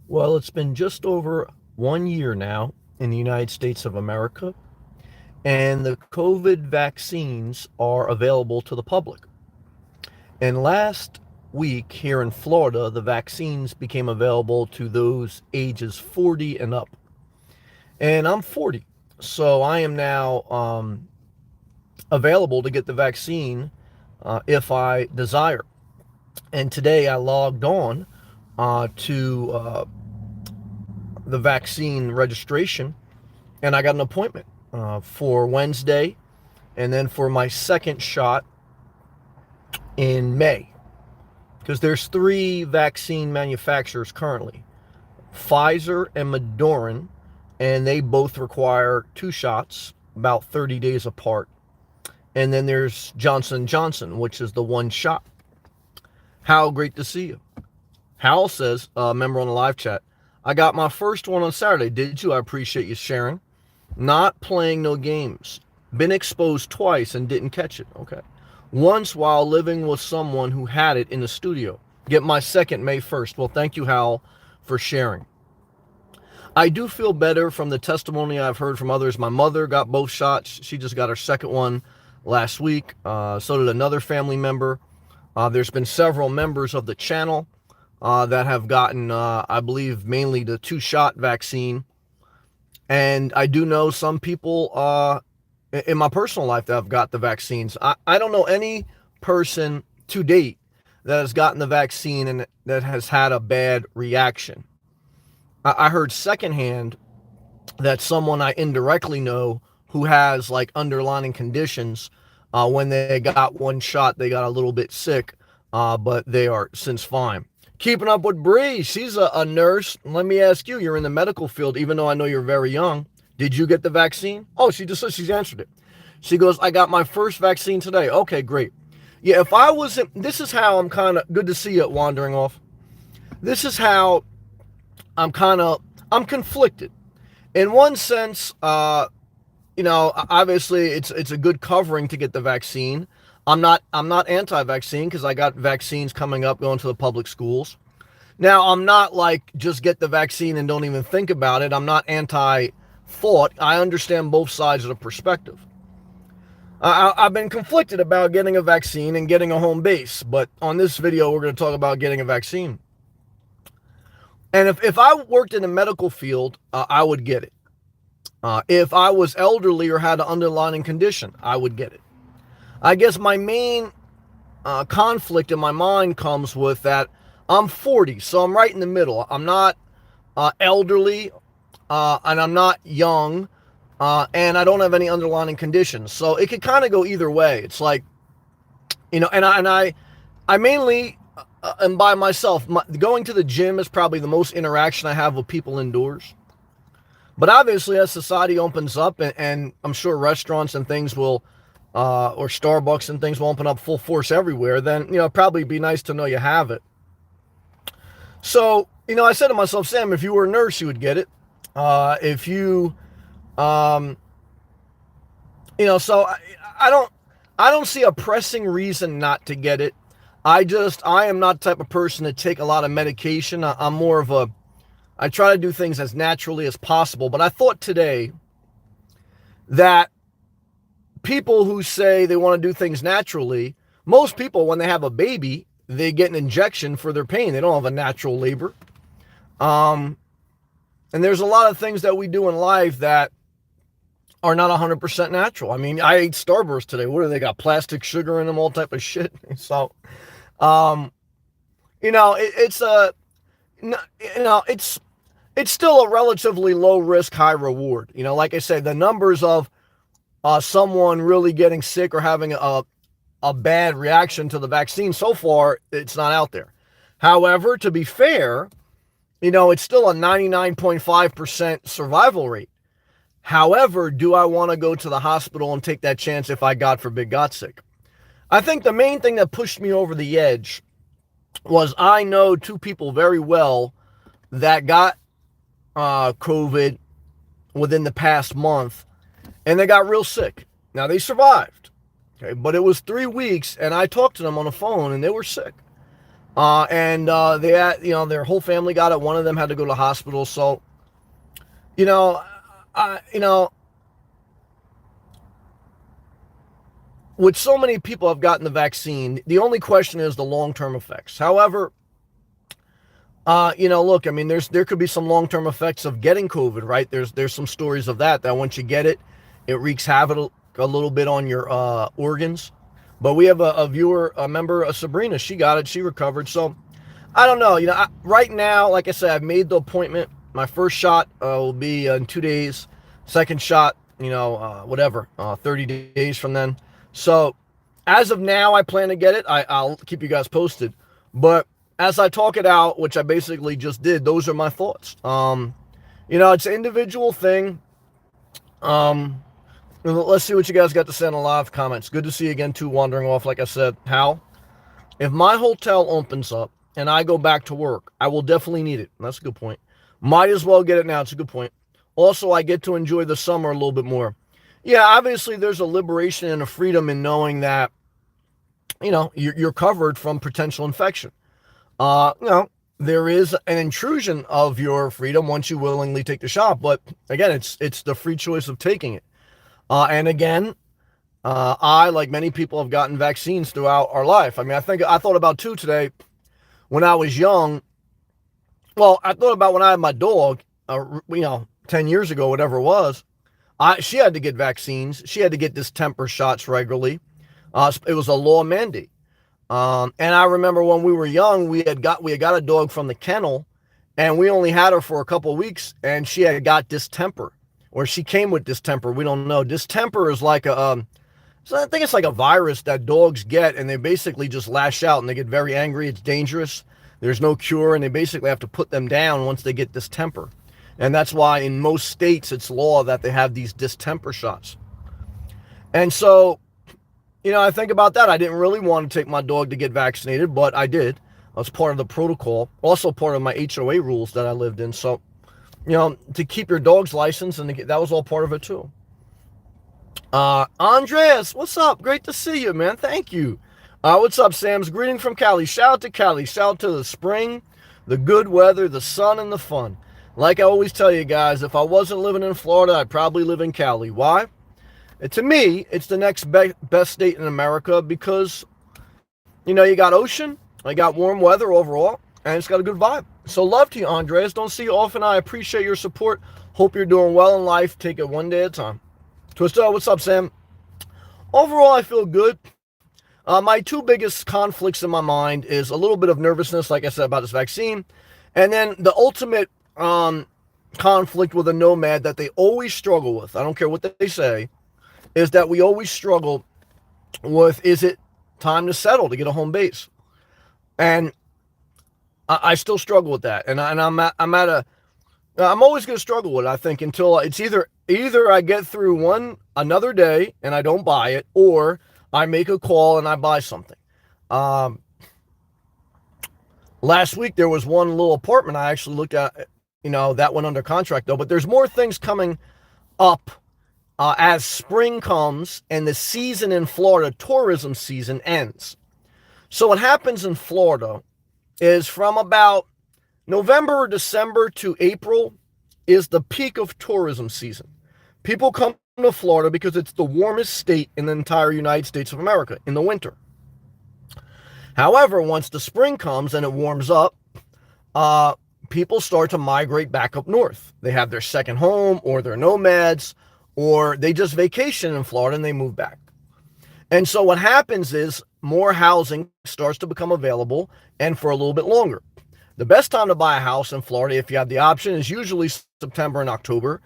Well, it's been just over 1 year now in the United States of America, and the COVID vaccines are available to the public. And last week here in Florida, the vaccines became available to those ages 40 and up. And I'm 40, so I am now available to get the vaccine if I desire. And today I logged on to the vaccine registration, and I got an appointment for Wednesday, and then for my second shot in May. Because there's three vaccine manufacturers currently, Pfizer and Moderna, and they both require two shots, about 30 days apart. And then there's Johnson & Johnson, which is the one shot. Hal, great to see you. Hal says, member on the live chat, I got my first one on Saturday. Did you? I appreciate you sharing. Not playing no games. Been exposed twice and didn't catch it. Okay. Once while living with someone who had it in the studio. Get my second May 1st. Well, thank you, Hal, for sharing. I do feel better from the testimony I've heard from others. My mother got both shots. She just got her second one last week. So did another family member. There's been several members of the channel that have gotten, I believe, mainly the two-shot vaccine. And I do know some people in my personal life that have got the vaccines. I don't know any person to date that has gotten the vaccine and that has had a bad reaction. I heard secondhand that someone I indirectly know who has like underlying conditions, when they got one shot, they got a little bit sick, but they are since fine. Keeping up with Bree, she's a nurse. Let me ask you, you're in the medical field, even though I know you're very young. Did you get the vaccine? Oh, she just said she's answered it. She goes, I got my first vaccine today. Okay, great. Yeah, if I wasn't, this is how I'm kind of, good to see you wandering off. This is how I'm conflicted. In one sense, obviously it's a good covering to get the vaccine. I'm not anti-vaccine because I got vaccines coming up going to the public schools. Now, I'm not like just get the vaccine and don't even think about it. I'm not anti-thought. I understand both sides of the perspective. I've been conflicted about getting a vaccine and getting a home base, but on this video, we're going to talk about getting a vaccine. And if I worked in the medical field, I would get it. If I was elderly or had an underlying condition, I would get it. I guess my main conflict in my mind comes with that I'm 40, so I'm right in the middle. I'm not elderly, and I'm not young, and I don't have any underlying conditions. So it could kind of go either way. It's like, and I mainly am by myself. Going to the gym is probably the most interaction I have with people indoors. But obviously, as society opens up, and I'm sure restaurants and things will, or Starbucks and things will open up full force everywhere, then, it'd probably be nice to know you have it. So, I said to myself, Sam, if you were a nurse, you would get it. If you, so I don't see a pressing reason not to get it. I am not the type of person to take a lot of medication. I'm more of I try to do things as naturally as possible. But I thought today that people who say they want to do things naturally, most people, when they have a baby, they get an injection for their pain. They don't have a natural labor. And there's a lot of things that we do in life that are not 100% natural. I mean, I ate Starburst today. What do they got? Plastic sugar in them, all type of shit. So, it's still a relatively low risk, high reward. Like I said, the numbers of someone really getting sick or having a bad reaction to the vaccine so far, it's not out there. However, to be fair, it's still a 99.5% survival rate. However, do I want to go to the hospital and take that chance if I, God forbid, got sick? I think the main thing that pushed me over the edge was I know two people very well that got COVID within the past month, and they got real sick. Now, they survived, okay, but it was 3 weeks, and I talked to them on the phone, and they were sick. And they had, their whole family got it. One of them had to go to the hospital. So, you know, I, you know, with so many people have gotten the vaccine, the only question is the long-term effects. However, look, I mean, there could be some long-term effects of getting COVID, right? There's some stories of that once you get it, it wreaks havoc a little bit on your organs. But we have a viewer, a member, Sabrina. She got it. She recovered. So I don't know. Right now, like I said, I've made the appointment. My first shot will be in 2 days. Second shot, 30 days from then. So as of now, I plan to get it. I'll keep you guys posted. But as I talk it out, which I basically just did, those are my thoughts. It's an individual thing. Let's see what you guys got to say in the live comments. Good to see you again, too, wandering off. Like I said, Hal, if my hotel opens up and I go back to work, I will definitely need it. That's a good point. Might as well get it now. It's a good point. Also, I get to enjoy the summer a little bit more. Yeah, obviously, there's a liberation and a freedom in knowing that, you're covered from potential infection. There is an intrusion of your freedom once you willingly take the shot. But again, it's the free choice of taking it. And again, I, like many people, have gotten vaccines throughout our life. I mean, I thought about two today when I was young. Well, I thought about when I had my dog, 10 years ago, whatever it was. She had to get vaccines. She had to get distemper shots regularly. It was a law mandate. And I remember when we were young, we had got a dog from the kennel, and we only had her for a couple of weeks, and she had got distemper, or she came with distemper. We don't know. Distemper is like so I think it's like a virus that dogs get, and they basically just lash out, and they get very angry. It's dangerous. There's no cure, and they basically have to put them down once they get distemper. And that's why in most states it's law that they have these distemper shots. And so, I think about that. I didn't really want to take my dog to get vaccinated, but I did. That was part of the protocol, also part of my HOA rules that I lived in. So, to keep your dog's license, and that was all part of it too. Andreas, what's up? Great to see you, man. Thank you. What's up, Sam's greeting from Cali. Shout out to Cali. Shout out to the spring, the good weather, the sun, and the fun. Like I always tell you guys, if I wasn't living in Florida, I'd probably live in Cali. Why? To me, it's the next best state in America because, you got ocean, you got warm weather overall, and it's got a good vibe. So love to you, Andres. Don't see you often. I appreciate your support. Hope you're doing well in life. Take it one day at a time. Twister, what's up, Sam? Overall, I feel good. My two biggest conflicts in my mind is a little bit of nervousness, like I said, about this vaccine, and then the ultimate conflict with a nomad that they always struggle with. I don't care what they say. Is that we always struggle with, is it time to settle, to get a home base? And I still struggle with that. And I'm always going to struggle with it, I think, until it's either I get through another day and I don't buy it, or I make a call and I buy something. Last week, there was one little apartment I actually looked at, that went under contract though, but there's more things coming up as spring comes and the season in Florida, tourism season, ends. So what happens in Florida is from about November or December to April is the peak of tourism season. People come to Florida because it's the warmest state in the entire United States of America in the winter. However, once the spring comes and it warms up, people start to migrate back up north. They have their second home, or they're nomads, or they just vacation in Florida and they move back. And so what happens is more housing starts to become available, and for a little bit longer. The best time to buy a house in Florida, if you have the option, is usually September and October,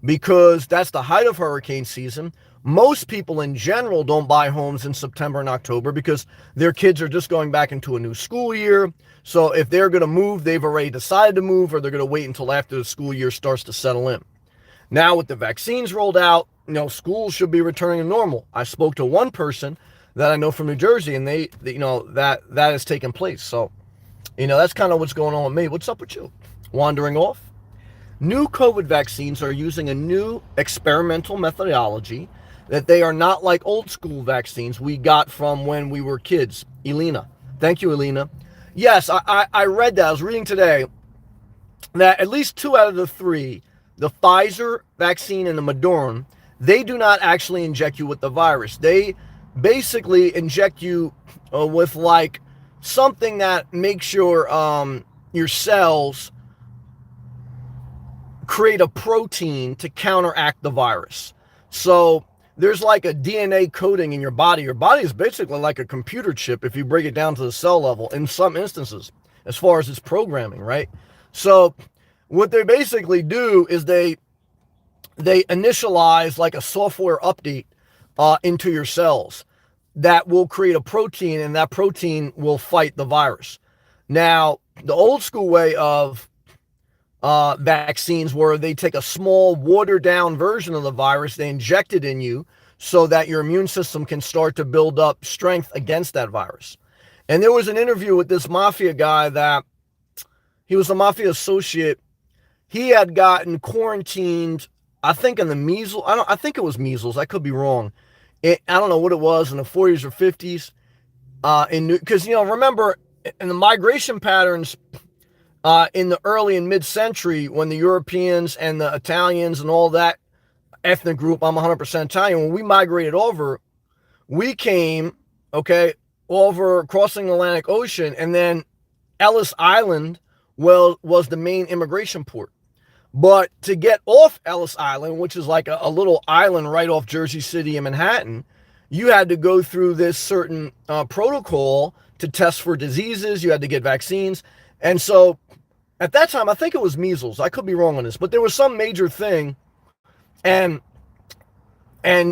because that's the height of hurricane season. Most people in general don't buy homes in September and October because their kids are just going back into a new school year. So if they're going to move, they've already decided to move, or they're going to wait until after the school year starts to settle in. Now with the vaccines rolled out, schools should be returning to normal. I spoke to one person that I know from New Jersey, and that has taken place. So, that's kind of what's going on with me. What's up with you? Wandering off? New COVID vaccines are using a new experimental methodology that they are not like old school vaccines we got from when we were kids. Elena. Thank you, Elena. Yes, I read that. I was reading today that at least 2 out of the 3, the Pfizer vaccine and the Moderna, they do not actually inject you with the virus. They basically inject you with like something that makes your cells create a protein to counteract the virus. So there's like a DNA coding in your body. Your body is basically like a computer chip if you break it down to the cell level in some instances, as far as its programming, right? So what they basically do is they initialize like a software update into your cells that will create a protein, and that protein will fight the virus. Now, the old school way of vaccines where they take a small watered down version of the virus, they inject it in you so that your immune system can start to build up strength against that virus. And there was an interview with this mafia guy that he was a mafia associate. He had gotten quarantined, I think in the measles. I think it was measles. I could be wrong. I don't know what it was in the 40s or 50s. Because remember in the migration patterns in the early and mid-century, when the Europeans and the Italians and all that ethnic group, I'm 100% Italian, when we migrated over, we came, okay, over crossing the Atlantic Ocean, and then Ellis Island was the main immigration port. But to get off Ellis Island, which is like a little island right off Jersey City and Manhattan, you had to go through this certain protocol to test for diseases. You had to get vaccines. And so at that time, I think it was measles. I could be wrong on this, but there was some major thing, and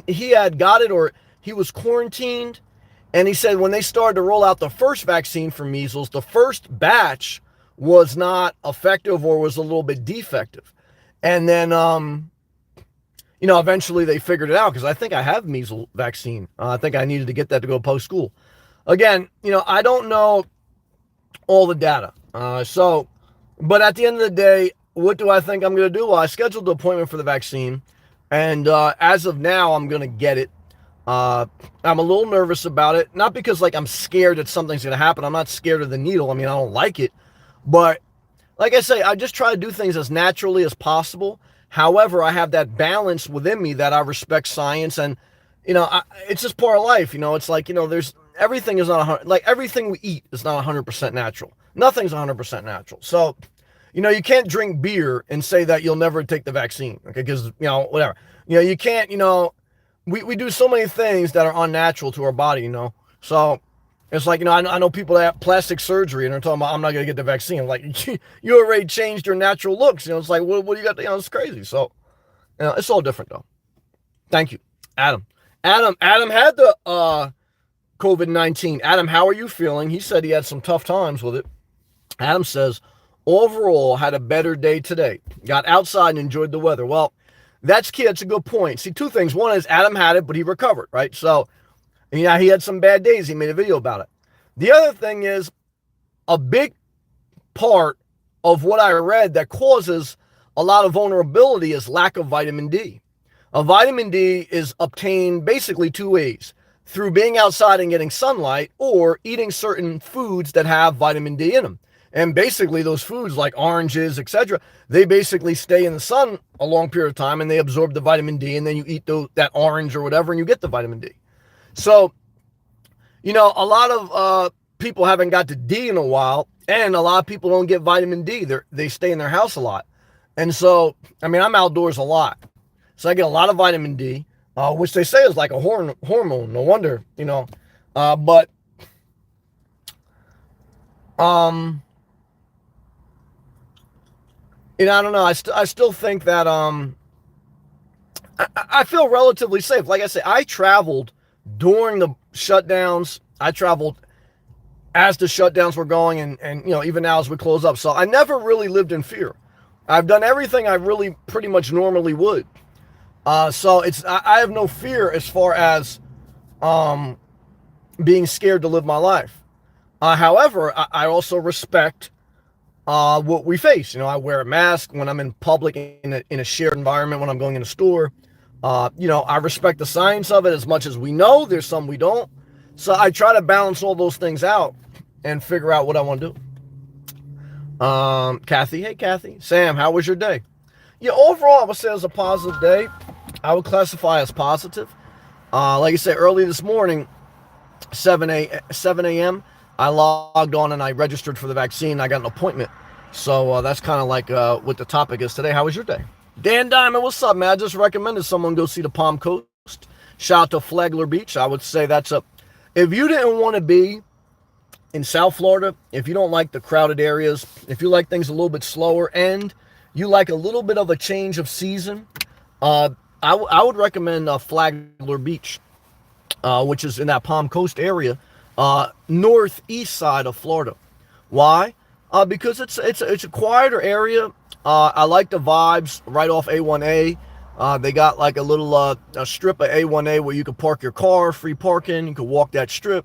he had got it, or he was quarantined, and he said when they started to roll out the first vaccine for measles, the first batch was not effective or was a little bit defective. And then, eventually they figured it out, because I think I have measles vaccine. I think I needed to get that to go post-school. Again, I don't know all the data. But at the end of the day, what do I think I'm going to do? Well, I scheduled the appointment for the vaccine, and as of now, I'm going to get it. I'm a little nervous about it, not because I'm scared that something's going to happen. I'm not scared of the needle. I mean, I don't like it, but like I say, I just try to do things as naturally as possible. However, I have that balance within me that I respect science, and it's just part of life. It's like there's everything is not everything we eat is not 100% natural. Nothing's 100% natural. So, you can't drink beer and say that you'll never take the vaccine, okay? Because whatever. You can't. We do so many things that are unnatural to our body. So it's like I know people that have plastic surgery and they're talking about I'm not going to get the vaccine. I'm like, you already changed your natural looks. It's like what do you got? It's crazy. So it's all different though. Thank you, Adam. Adam had the COVID-19. Adam, how are you feeling? He said he had some tough times with it. Adam says, overall, had a better day today. Got outside and enjoyed the weather. Well, that's key. That's a good point. See, 2 things. One is Adam had it, but he recovered, right? So, he had some bad days. He made a video about it. The other thing is a big part of what I read that causes a lot of vulnerability is lack of vitamin D. Vitamin D is obtained basically 2 ways: through being outside and getting sunlight, or eating certain foods that have vitamin D in them. And basically those foods like oranges, etc., they basically stay in the sun a long period of time and they absorb the vitamin D, and then you eat that orange or whatever and you get the vitamin D. So, a lot of people haven't got the D in a while, and a lot of people don't get vitamin D. They stay in their house a lot. And so, I'm outdoors a lot. So I get a lot of vitamin D, which they say is like a hormone. No wonder, but I don't know. I still think that I feel relatively safe. Like I say, I traveled during the shutdowns. I traveled as the shutdowns were going, and even now as we close up. So I never really lived in fear. I've done everything I really pretty much normally would. So I have no fear as far as being scared to live my life. However, I also respect what we face. I wear a mask when I'm in public, in a shared environment, when I'm going in a store. I respect the science of it as much as we know. There's some we don't. So I try to balance all those things out. and figure out what I want to do. Kathy, hey Kathy. Sam, how was your day? Yeah, overall, I would say it was a positive day. I would classify as positive. Like I said, early this morning, 7 a.m., I logged on and I registered for the vaccine. I got an appointment. So that's kind of like what the topic is today. How was your day? Dan Diamond, what's up, man? I just recommended someone go see the Palm Coast. Shout out to Flagler Beach. I would say that's if you didn't want to be in South Florida, if you don't like the crowded areas, if you like things a little bit slower, and you like a little bit of a change of season, I would recommend Flagler Beach, which is in that Palm Coast area, northeast side of Florida. Why? Because it's a quieter area. I like the vibes right off A1A. They got like a little a strip of A1A where you can park your car, free parking. You can walk that strip.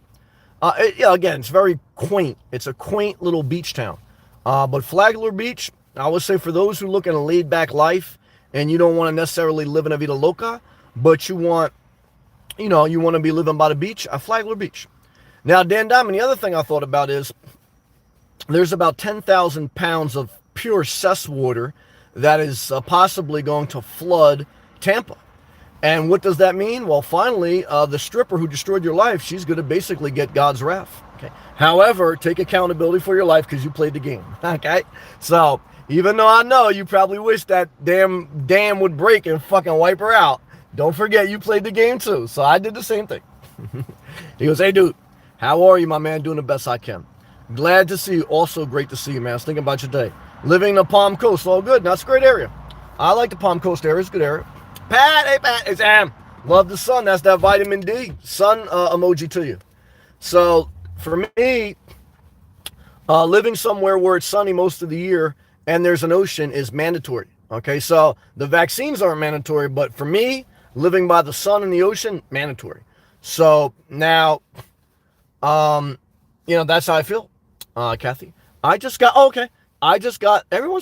Yeah, again, it's very quaint. It's a quaint little beach town. But Flagler Beach, I would say for those who look at a laid-back life and you don't want to necessarily live in a vida loca, but you want to be living by the beach, Flagler Beach. Now, Dan Diamond, the other thing I thought about is there's about 10,000 pounds of pure cess water that is possibly going to flood Tampa. And what does that mean? Well, finally, the stripper who destroyed your life, she's going to basically get God's wrath. Okay. However, take accountability for your life because you played the game. Okay. So even though I know you probably wish that damn dam would break and fucking wipe her out, don't forget you played the game too. So I did the same thing. He goes, hey, dude, how are you, my man? Doing the best I can. Glad to see you. Also great to see you, man. I was thinking about your day. Living in the Palm Coast, all good. That's a great area. I like the Palm Coast area. It's a good area. Pat, hey Pat, it's Am. Love the sun. That's that vitamin D. Sun emoji to you. So for me, living somewhere where it's sunny most of the year and there's an ocean is mandatory. Okay, so the vaccines aren't mandatory, but for me, living by the sun and the ocean, mandatory. So now, that's how I feel, Kathy. Everyone's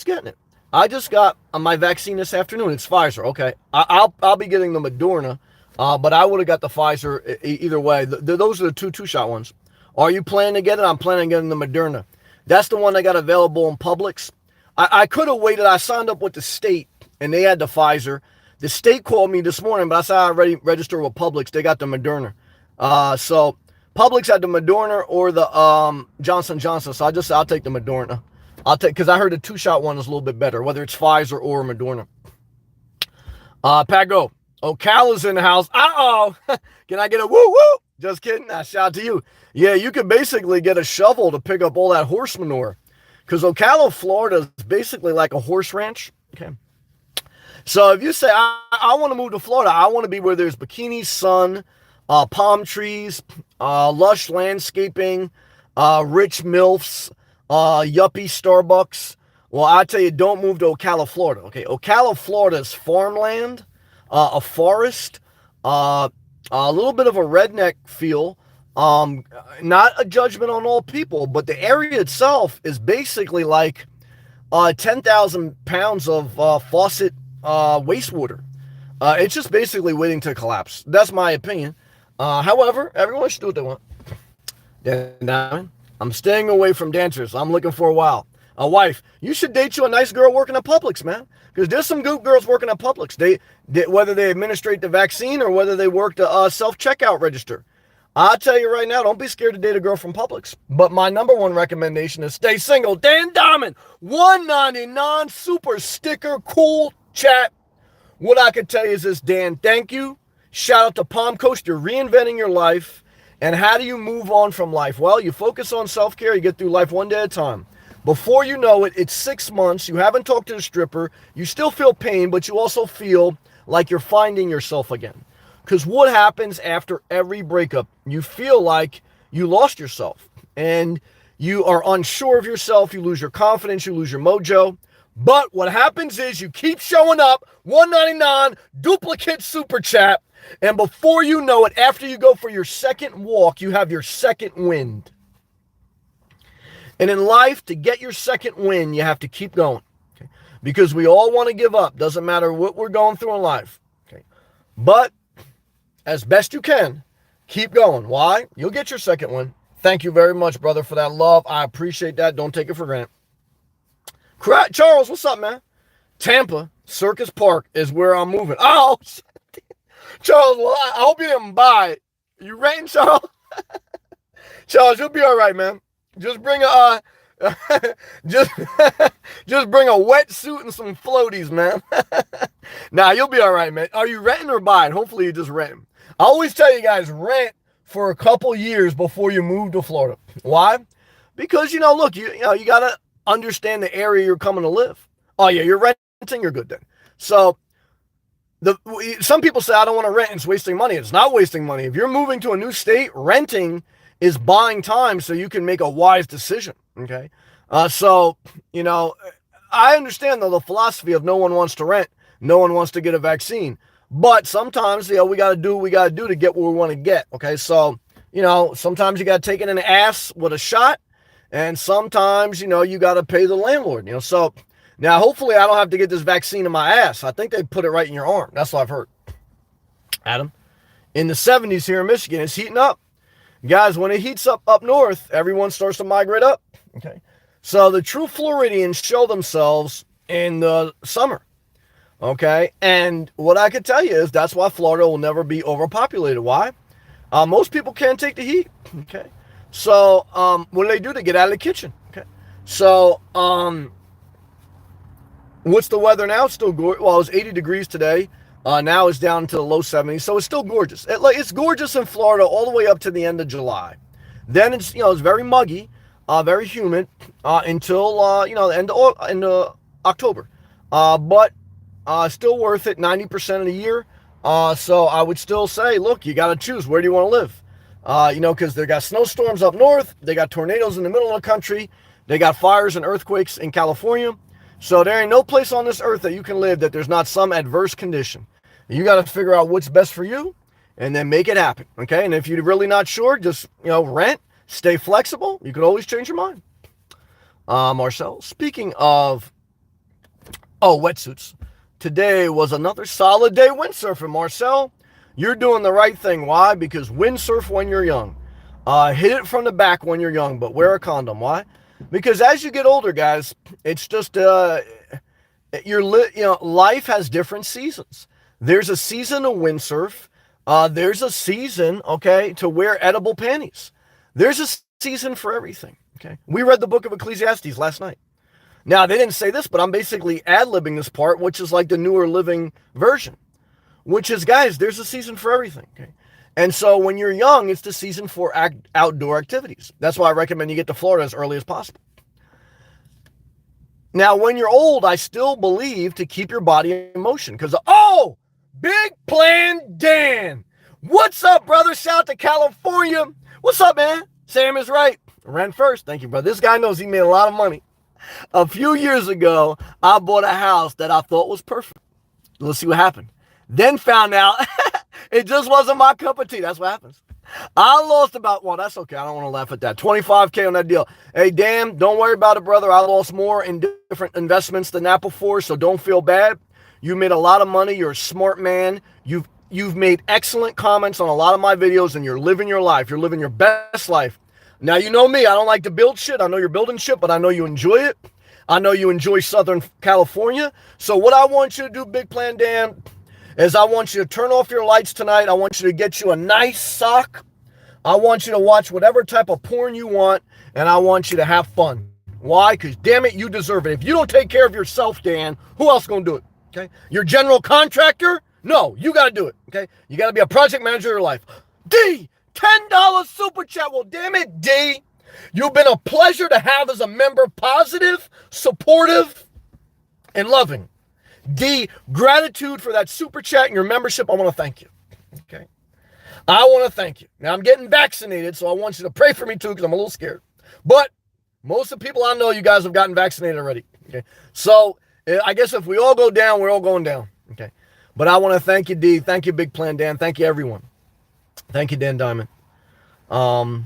getting it. I just got my vaccine this afternoon. It's Pfizer. Okay. I'll be getting the Moderna, but I would have got the Pfizer either way. Those are the two-shot ones. Are you planning to get it? I'm planning on getting the Moderna. That's the one I got available in Publix. I could have waited. I signed up with the state, and they had the Pfizer. The state called me this morning, but I said I already registered with Publix. They got the Moderna. So Publix had the Moderna or the Johnson & Johnson. So I'll take the Moderna. Because I heard the two-shot one is a little bit better, whether it's Pfizer or Moderna. Pago, Ocala's in the house. Uh-oh. Can I get a woo-woo? Just kidding. Shout out to you. Yeah, you can basically get a shovel to pick up all that horse manure. Because Ocala, Florida is basically like a horse ranch. Okay. So if you say, I want to move to Florida, I want to be where there's bikini, sun, palm trees, lush landscaping, rich MILFs, yuppie Starbucks. Well, I tell you, don't move to Ocala, Florida. Okay, Ocala, Florida is farmland, a forest, a little bit of a redneck feel. Not a judgment on all people, but the area itself is basically like 10,000 pounds of faucet wastewater. It's just basically waiting to collapse. That's my opinion. However, everyone should do what they want. Then, I'm staying away from dancers. I'm looking for a wife. You should date you a nice girl working at Publix, man. Because there's some good girls working at Publix. They whether they administrate the vaccine or whether they work the self-checkout register. I'll tell you right now, don't be scared to date a girl from Publix. But my number one recommendation is stay single. Dan Diamond, $1.99 super sticker, cool chat. What I can tell you is this, Dan, thank you. Shout out to Palm Coast. You're reinventing your life. And how do you move on from life? Well, you focus on self-care. You get through life one day at a time. Before you know it, it's 6 months. You haven't talked to the stripper. You still feel pain, but you also feel like you're finding yourself again. Because what happens after every breakup? You feel like you lost yourself. And you are unsure of yourself. You lose your confidence. You lose your mojo. But what happens is you keep showing up. $1.99 duplicate super chat. And before you know it, after you go for your second walk, you have your second wind. And in life, to get your second win, you have to keep going. Okay? Because we all want to give up. Doesn't matter what we're going through in life. Okay? But as best you can, keep going. Why? You'll get your second win. Thank you very much, brother, for that love. I appreciate that. Don't take it for granted. Charles, what's up, man? Tampa, Circus Park is where I'm moving. Oh, Charles, well, I hope you didn't buy it. You renting, Charles? Charles, you'll be all right, man. Just bring a just just bring a wetsuit and some floaties, man. Nah, you'll be all right, man. Are you renting or buying? Hopefully you just renting. I always tell you guys, rent for a couple years before you move to Florida. Why? Because look, you gotta understand the area you're coming to live. Oh yeah, you're renting, you're good then. So some people say I don't want to rent, it's wasting money. It's not wasting money. If you're moving to a new state, renting is buying time so you can make a wise decision. Okay. So I understand though the philosophy of no one wants to rent, no one wants to get a vaccine. But sometimes, we got to do what we got to do to get where we want to get. Okay. So, sometimes you got to take it in the ass with a shot. And sometimes, you got to pay the landlord, So now, hopefully, I don't have to get this vaccine in my ass. I think they put it right in your arm. That's what I've heard. Adam, in the 70s here in Michigan, it's heating up. Guys, when it heats up north, everyone starts to migrate up. Okay. So the true Floridians show themselves in the summer. Okay. And what I could tell you is that's why Florida will never be overpopulated. Why? Most people can't take the heat. Okay. So what do they do? They get out of the kitchen. Okay. So what's the weather now? It's still gorgeous. Well, it was 80 degrees today. Now it's down to the low 70s. So it's still gorgeous. It's gorgeous in Florida all the way up to the end of July. Then it's, it's very muggy, very humid until, the end of October. But still worth it 90% of the year. So I would still say, look, you got to choose. Where do you want to live? Because they got snowstorms up north. They got tornadoes in the middle of the country. They got fires and earthquakes in California. So there ain't no place on this earth that you can live that there's not some adverse condition. You got to figure out what's best for you and then make it happen. Okay. And if you're really not sure, just, rent, stay flexible. You could always change your mind. Marcel, speaking of, wetsuits. Today was another solid day windsurfing, Marcel. You're doing the right thing. Why? Because windsurf when you're young. Hit it from the back when you're young, but wear a condom. Why? Because as you get older, guys, it's just, life has different seasons. There's a season of windsurf. There's a season, okay, to wear edible panties. There's a season for everything, okay? We read the book of Ecclesiastes last night. Now, they didn't say this, but I'm basically ad-libbing this part, which is like the newer living version, which is, guys, there's a season for everything, okay? And so when you're young, it's the season for outdoor activities. That's why I recommend you get to Florida as early as possible. Now, when you're old, I still believe to keep your body in motion because, Big Plan Dan. What's up, brother? Shout out to California. What's up, man? Sam is right. Rent first. Thank you, brother. This guy knows he made a lot of money. A few years ago, I bought a house that I thought was perfect. Let's see what happened. Then found out it just wasn't my cup of tea. That's what happens. I lost that's okay. I don't want to laugh at that. $25K on that deal. Hey, Dan, don't worry about it, brother. I lost more in different investments than that before, so don't feel bad. You made a lot of money. You're a smart man. You've made excellent comments on a lot of my videos, and you're living your life. You're living your best life. Now, you know me. I don't like to build shit. I know you're building shit, but I know you enjoy it. I know you enjoy Southern California. So what I want you to do, Big Plan Dan, is I want you to turn off your lights tonight. I want you to get you a nice sock. I want you to watch whatever type of porn you want, and I want you to have fun. Why? Because, damn it, you deserve it. If you don't take care of yourself, Dan, who else is going to do it? Okay? Your general contractor? No, you got to do it. Okay? You got to be a project manager of your life. D, $10 super chat. Well, damn it, D. You've been a pleasure to have as a member, positive, supportive, and loving. D, gratitude for that super chat and your membership. I want to thank you. Okay? I want to thank you. Now, I'm getting vaccinated, so I want you to pray for me too because I'm a little scared. But most of the people I know, you guys have gotten vaccinated already. Okay? So I guess if we all go down, we're all going down. Okay? But I want to thank you, D. Thank you, Big Plan Dan. Thank you, everyone. Thank you, Dan Diamond. Yeah,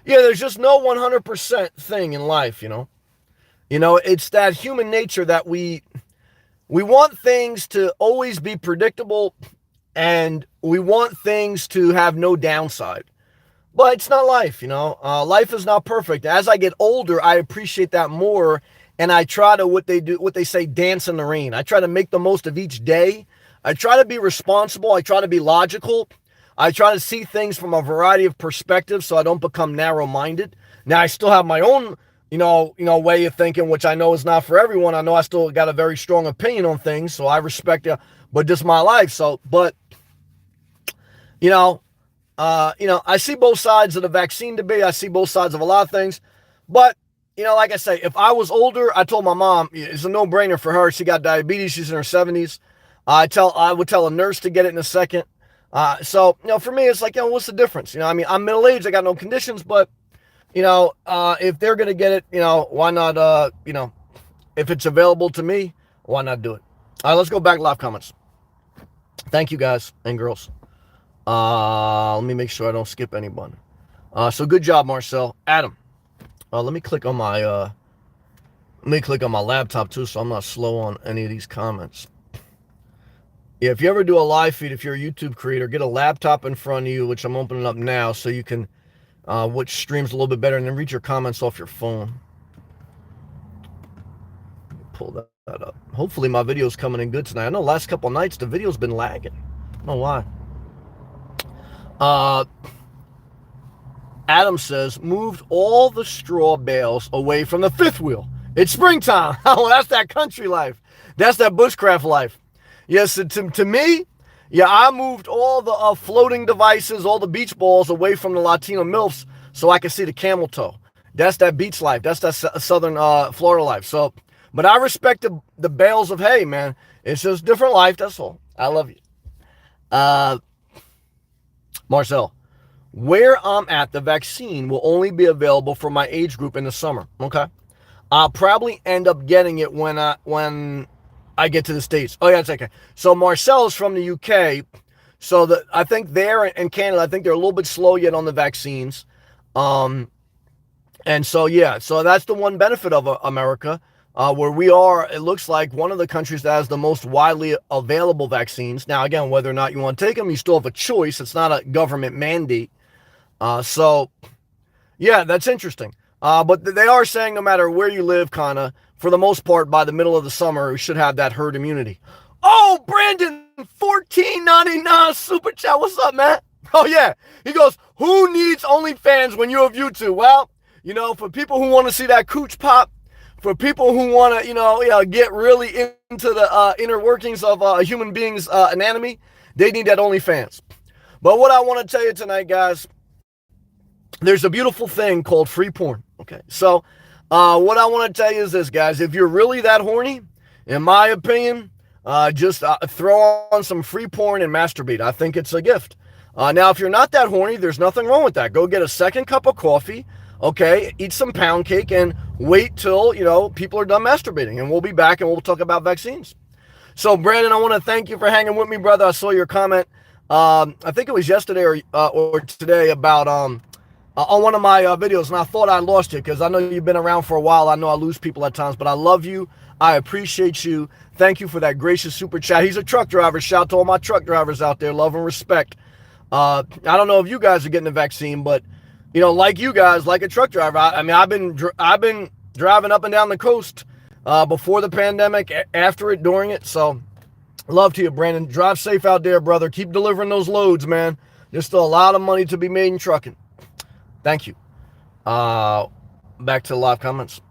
there's just no 100% thing in life, it's that human nature that we want things to always be predictable and we want things to have no downside. But it's not life, life is not perfect. As I get older, I appreciate that more. And I try to, what they say, dance in the rain. I try to make the most of each day. I try to be responsible. I try to be logical. I try to see things from a variety of perspectives so I don't become narrow-minded. Now, I still have my own, way of thinking, which I know is not for everyone. I know I still got a very strong opinion on things, so I respect it. But this is my life. So, but, I see both sides of the vaccine debate. I see both sides of a lot of things. But, like I say, if I was older, I told my mom, it's a no-brainer for her. She got diabetes. She's in her 70s. I would tell a nurse to get it in a second. So, for me, it's like, what's the difference? I'm middle-aged. I got no conditions. But, if they're going to get it, why not, if it's available to me, why not do it? All right, let's go back to live comments. Thank you, guys and girls. Let me make sure I don't skip anyone. So good job, Marcel. Adam. Let me click on my laptop too, so I'm not slow on any of these comments. Yeah, if you ever do a live feed, if you're a YouTube creator, get a laptop in front of you, which I'm opening up now, so you can, which streams a little bit better, and then read your comments off your phone. Pull that up. Hopefully my video's coming in good tonight. I know last couple nights the video's been lagging. I don't know why. Adam says, moved all the straw bales away from the fifth wheel. It's springtime. Oh, that's that country life. That's that bushcraft life. Yes, to me, yeah, I moved all the floating devices, all the beach balls away from the Latino MILFs so I could see the camel toe. That's that beach life. That's that southern Florida life. So, but I respect the bales of hay, man. It's just different life. That's all. I love you. Marcel, where I'm at, the vaccine will only be available for my age group in the summer. Okay. I'll probably end up getting it when I get to the States. Oh, yeah, it's okay. So Marcel is from the UK. So I think there in Canada, I think they're a little bit slow yet on the vaccines. And so, yeah, so that's the one benefit of America, where we are, it looks like one of the countries that has the most widely available vaccines. Now, again, whether or not you want to take them, you still have a choice. It's not a government mandate. So, yeah, that's interesting. But they are saying no matter where you live, kind of, for the most part, by the middle of the summer, we should have that herd immunity. Oh, Brandon, $14.99 super chat. What's up, man? Oh, yeah. He goes, who needs OnlyFans when you have YouTube? Well, for people who want to see that cooch pop, for people who want to, get really into the inner workings of a human being's anatomy, they need that OnlyFans. But what I want to tell you tonight, guys, there's a beautiful thing called free porn. Okay, so what I want to tell you is this, guys. If you're really that horny, in my opinion, just throw on some free porn and masturbate. I think it's a gift. Now, if you're not that horny, there's nothing wrong with that. Go get a second cup of coffee, okay, eat some pound cake, and wait till, people are done masturbating. And we'll be back, and we'll talk about vaccines. So, Brandon, I want to thank you for hanging with me, brother. I saw your comment. I think it was yesterday or today about on one of my videos, and I thought I lost you because I know you've been around for a while. I know I lose people at times, but I love you. I appreciate you. Thank you for that gracious super chat. He's a truck driver. Shout out to all my truck drivers out there. Love and respect. I don't know if you guys are getting the vaccine, but like you guys, like a truck driver. I've been driving up and down the coast before the pandemic, after it, during it. So love to you, Brandon. Drive safe out there, brother. Keep delivering those loads, man. There's still a lot of money to be made in trucking. Thank you. Back to the live comments.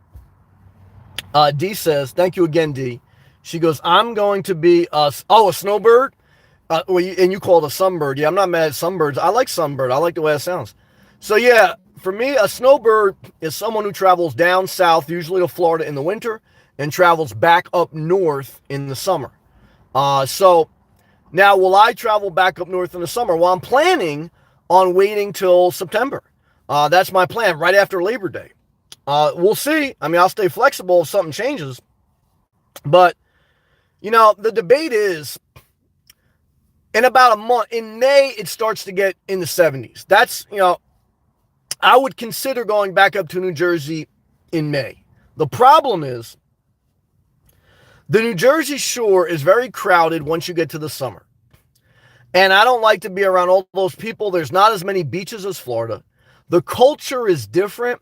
D says, thank you again, D. She goes, I'm going to be a snowbird? And you call it a sunbird. Yeah, I'm not mad at sunbirds. I like sunbird. I like the way it sounds. So, yeah, for me, a snowbird is someone who travels down south, usually to Florida in the winter, and travels back up north in the summer. So, now, will I travel back up north in the summer? Well, I'm planning on waiting till September. That's my plan, right after Labor Day. We'll see. I'll stay flexible if something changes. But, the debate is, in about a month, in May, it starts to get in the 70s. That's, I would consider going back up to New Jersey in May. The problem is, the New Jersey shore is very crowded once you get to the summer. And I don't like to be around all those people. There's not as many beaches as Florida. The culture is different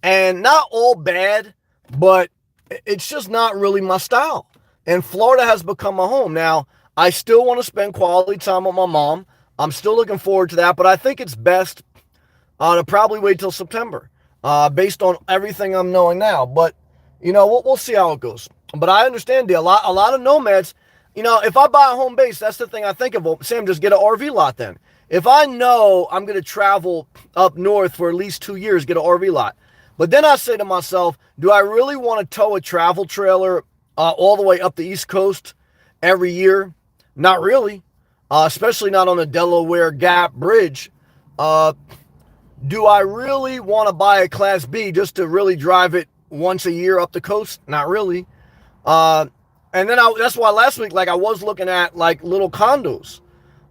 and not all bad, but it's just not really my style. And Florida has become my home. Now, I still want to spend quality time with my mom. I'm still looking forward to that, but I think it's best to probably wait till September, based on everything I'm knowing now. But we'll see how it goes. But I understand a lot of nomads. If I buy a home base, that's the thing I think of. Well, Sam, just get an RV lot then. If I know I'm going to travel up north for at least 2 years, get an RV lot. But then I say to myself, do I really want to tow a travel trailer all the way up the East Coast every year? Not really, especially not on the Delaware Gap Bridge. Do I really want to buy a Class B just to really drive it once a year up the coast? Not really. And then that's why last week, I was looking at little condos.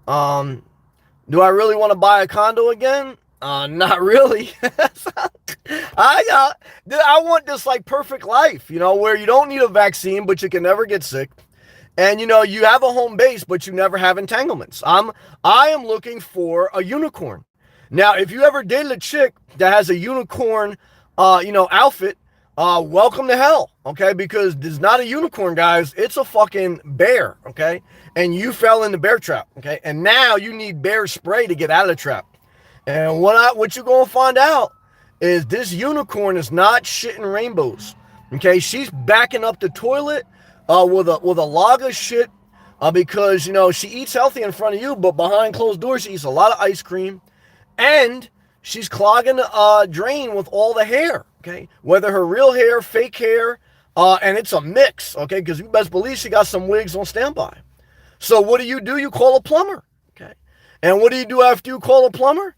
Do I really want to buy a condo again? Not really. I want this perfect life, where you don't need a vaccine, but you can never get sick. And you have a home base, but you never have entanglements. I am looking for a unicorn. Now, if you ever dated a chick that has a unicorn, outfit, welcome to hell, okay? Because there's not a unicorn, guys. It's a fucking bear, okay? And you fell in the bear trap, okay? And now you need bear spray to get out of the trap. And what you're going to find out is this unicorn is not shitting rainbows, okay? She's backing up the toilet with a log of shit because, she eats healthy in front of you, but behind closed doors, she eats a lot of ice cream. And she's clogging a drain with all the hair, okay? Whether her real hair, fake hair, and it's a mix, okay? Because you best believe she got some wigs on standby. So what do? You call a plumber, okay? And what do you do after you call a plumber?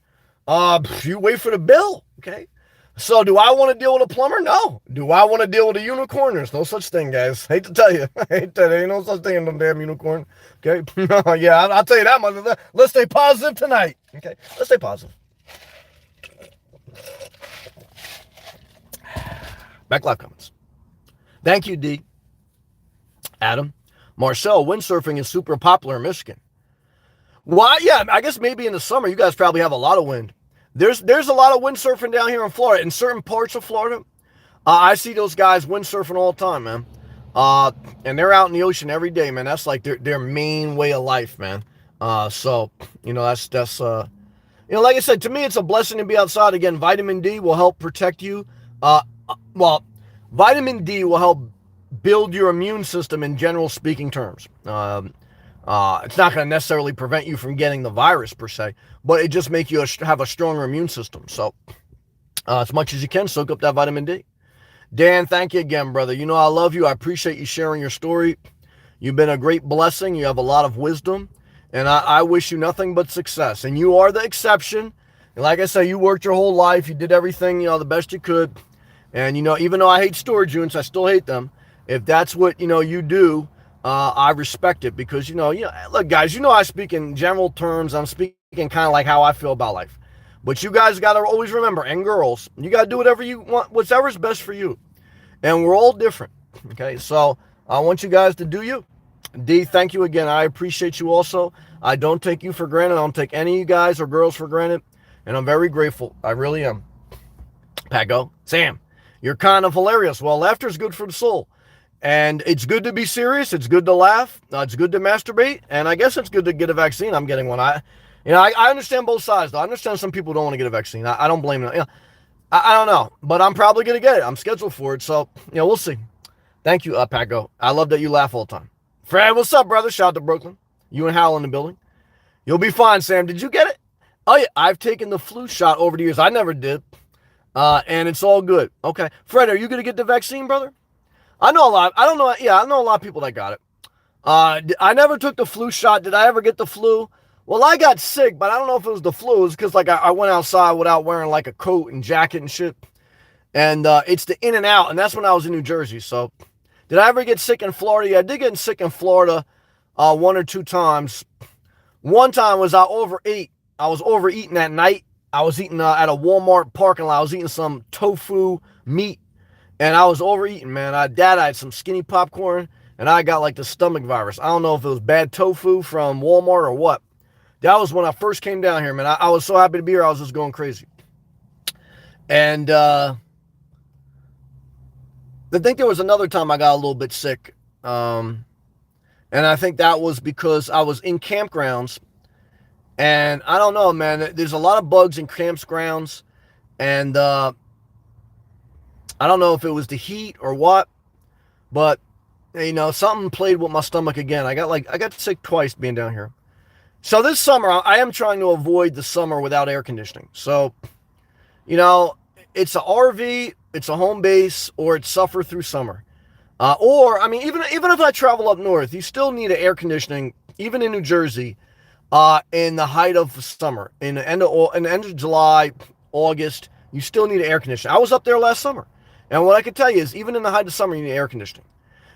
You wait for the bill, okay? So do I want to deal with a plumber? No. Do I want to deal with a unicorn? There's no such thing, guys. Hate to tell you. There ain't no such thing as no damn unicorn, okay? Yeah, I'll tell you that much. Let's stay positive tonight, okay? Let's stay positive. Back live comments. Thank you, D. Adam. Marcel, windsurfing is super popular in Michigan. Well, yeah, I guess maybe in the summer you guys probably have a lot of wind. There's a lot of windsurfing down here in Florida. In certain parts of Florida, I see those guys windsurfing all the time, man. And they're out in the ocean every day, man. That's their main way of life, man. So that's like I said, to me, it's a blessing to be outside. Again, vitamin D will help protect you. Vitamin D will help build your immune system in general speaking terms. It's not going to necessarily prevent you from getting the virus per se, but it just makes you have a stronger immune system. So as much as you can, soak up that vitamin D. Dan, thank you again, brother. I love you. I appreciate you sharing your story. You've been a great blessing. You have a lot of wisdom, and I wish you nothing but success. And you are the exception. And like I said, you worked your whole life. You did everything, the best you could. And, even though I hate storage units, I still hate them. If that's what, you do, I respect it because, look, guys, I speak in general terms. I'm speaking kind of like how I feel about life. But you guys got to always remember, and girls, you got to do whatever you want, whatever's best for you. And we're all different, okay? So I want you guys to do you. D, thank you again. I appreciate you also. I don't take you for granted. I don't take any of you guys or girls for granted. And I'm very grateful. I really am. Pago, Sam, you're kind of hilarious. Well, laughter is good for the soul. And it's good to be serious. It's good to laugh. It's good to masturbate. And I guess it's good to get a vaccine. I'm getting one. I understand both sides, though. I understand some people don't want to get a vaccine. I don't blame them. I don't know. But I'm probably going to get it. I'm scheduled for it. So, we'll see. Thank you, Paco. I love that you laugh all the time. Fred, what's up, brother? Shout out to Brooklyn. You and Hal in the building. You'll be fine, Sam. Did you get it? Oh, yeah. I've taken the flu shot over the years. I never did. And it's all good. Okay. Fred, are you going to get the vaccine, brother? I know a lot. I don't know. Yeah, I know a lot of people that got it. I never took the flu shot. Did I ever get the flu? Well, I got sick, but I don't know if it was the flu. It was because I went outside without wearing a coat and jacket and shit. And it's the in and out. And that's when I was in New Jersey. So did I ever get sick in Florida? Yeah, I did get sick in Florida 1 or 2 times. One time was I overate. I was overeating at night. I was eating at a Walmart parking lot. I was eating some tofu meat. And I was overeating, man. I had some skinny popcorn, and I got the stomach virus. I don't know if it was bad tofu from Walmart or what. That was when I first came down here, man. I was so happy to be here, I was just going crazy. And I think there was another time I got a little bit sick. And I think that was because I was in campgrounds. And I don't know, man. There's a lot of bugs in campgrounds. And I don't know if it was the heat or what. But, something played with my stomach again. I got sick twice being down here. So this summer, I am trying to avoid the summer without air conditioning. So, it's a RV, it's a home base, or it's suffer through summer. Or, I mean, even if I travel up north, you still need an air conditioning, even in New Jersey, in the height of summer. In the end of July, August, you still need an air conditioning. I was up there last summer. And what I can tell you is, even in the height of summer, you need air conditioning.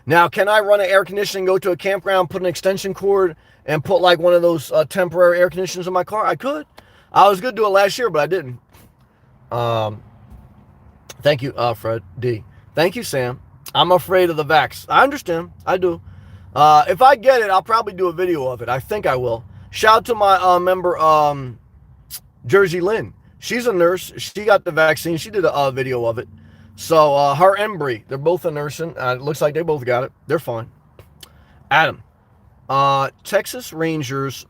Now, can I run an air conditioning, go to a campground, put an extension cord, and put like one of those temporary air conditioners in my car? I could. I was going to do it last year, but I didn't. Thank you, Fred D. Thank you, Sam. I'm afraid of the vax. I understand. I do. If I get it, I'll probably do a video of it. I think I will. Shout out to my member, Jersey Lynn. She's a nurse. She got the vaccine. She did a video of it. So her and Bree, they're both a nursing. It looks like they both got it. They're fine. Adam, Texas Rangers.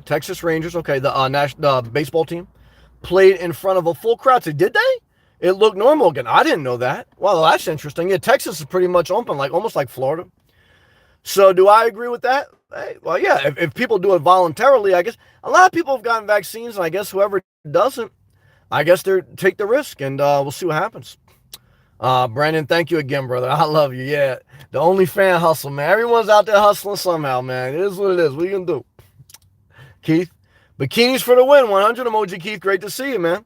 Texas Rangers. Okay, the baseball team played in front of a full crowd. So did they? It looked normal again. I didn't know that. Well, that's interesting. Yeah, Texas is pretty much open, like almost like Florida. So do I agree with that? Hey, well, yeah, if people do it voluntarily, I guess a lot of people have gotten vaccines, and I guess whoever doesn't, I guess they take the risk, and we'll see what happens. Brandon, thank you again, brother. I love you. Yeah, the only fan hustle, man. Everyone's out there hustling somehow, man. It is what it is. What are you gonna do? Keith, bikinis for the win. 100 emoji, Keith. Great to see you, man.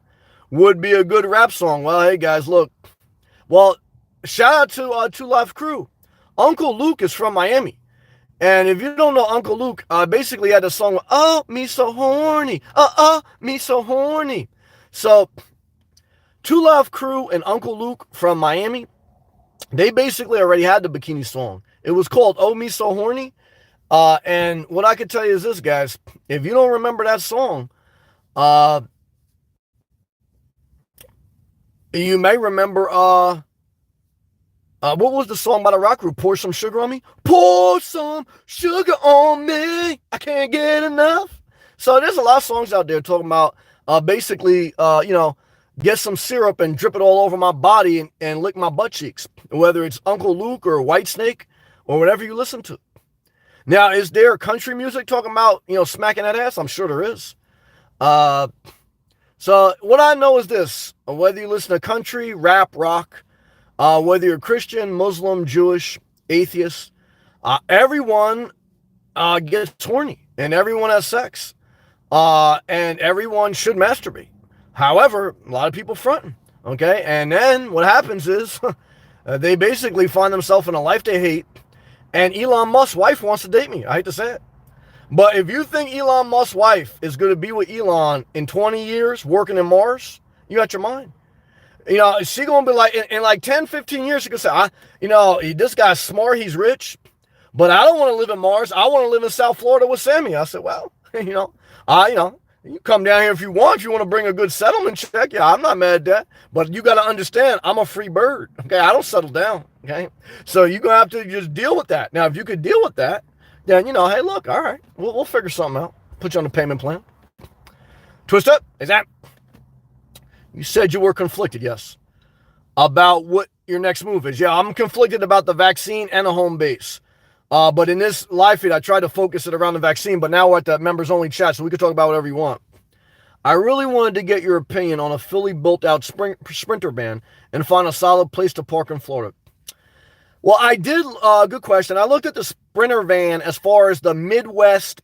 Would be a good rap song. Well, hey guys, look. Well, shout out to Two Live Crew. Uncle Luke is from Miami. And if you don't know Uncle Luke, basically had a song, oh, me so horny. Me so horny. So, Two Live Crew and Uncle Luke from Miami, they basically already had the bikini song. It was called Oh Me So Horny. And what I can tell you is this, guys. If you don't remember that song, you may remember, what was the song by the rock group? Pour Some Sugar on Me? Pour some sugar on me. I can't get enough. So there's a lot of songs out there talking about basically, get some syrup and drip it all over my body and lick my butt cheeks. Whether it's Uncle Luke or Whitesnake or whatever you listen to. Now, is there country music talking about, smacking that ass? I'm sure there is. So what I know is this, whether you listen to country, rap, rock, whether you're Christian, Muslim, Jewish, atheist, everyone gets horny and everyone has sex, and everyone should masturbate. However, a lot of people fronting, okay? And then what happens is they basically find themselves in a life they hate, and Elon Musk's wife wants to date me. I hate to say it. But if you think Elon Musk's wife is going to be with Elon in 20 years working in Mars, you got your mind. She going to be like, in like 10, 15 years, she could say, this guy's smart, he's rich, but I don't want to live in Mars. I want to live in South Florida with Sammy. I said, well, you come down here if you want. If you want to bring a good settlement check, yeah, I'm not mad at that. But you got to understand, I'm a free bird, okay? I don't settle down, okay? So you're going to have to just deal with that. Now, if you could deal with that, then, hey, look, all right, we'll figure something out. Put you on a payment plan. Twist up, is that? You said you were conflicted, yes, about what your next move is. Yeah, I'm conflicted about the vaccine and a home base. But in this live feed, I tried to focus it around the vaccine, but now we're at the members-only chat, so we can talk about whatever you want. I really wanted to get your opinion on a fully built-out Sprinter van and find a solid place to park in Florida. Well, I did, good question. I looked at the Sprinter van as far as the Midwest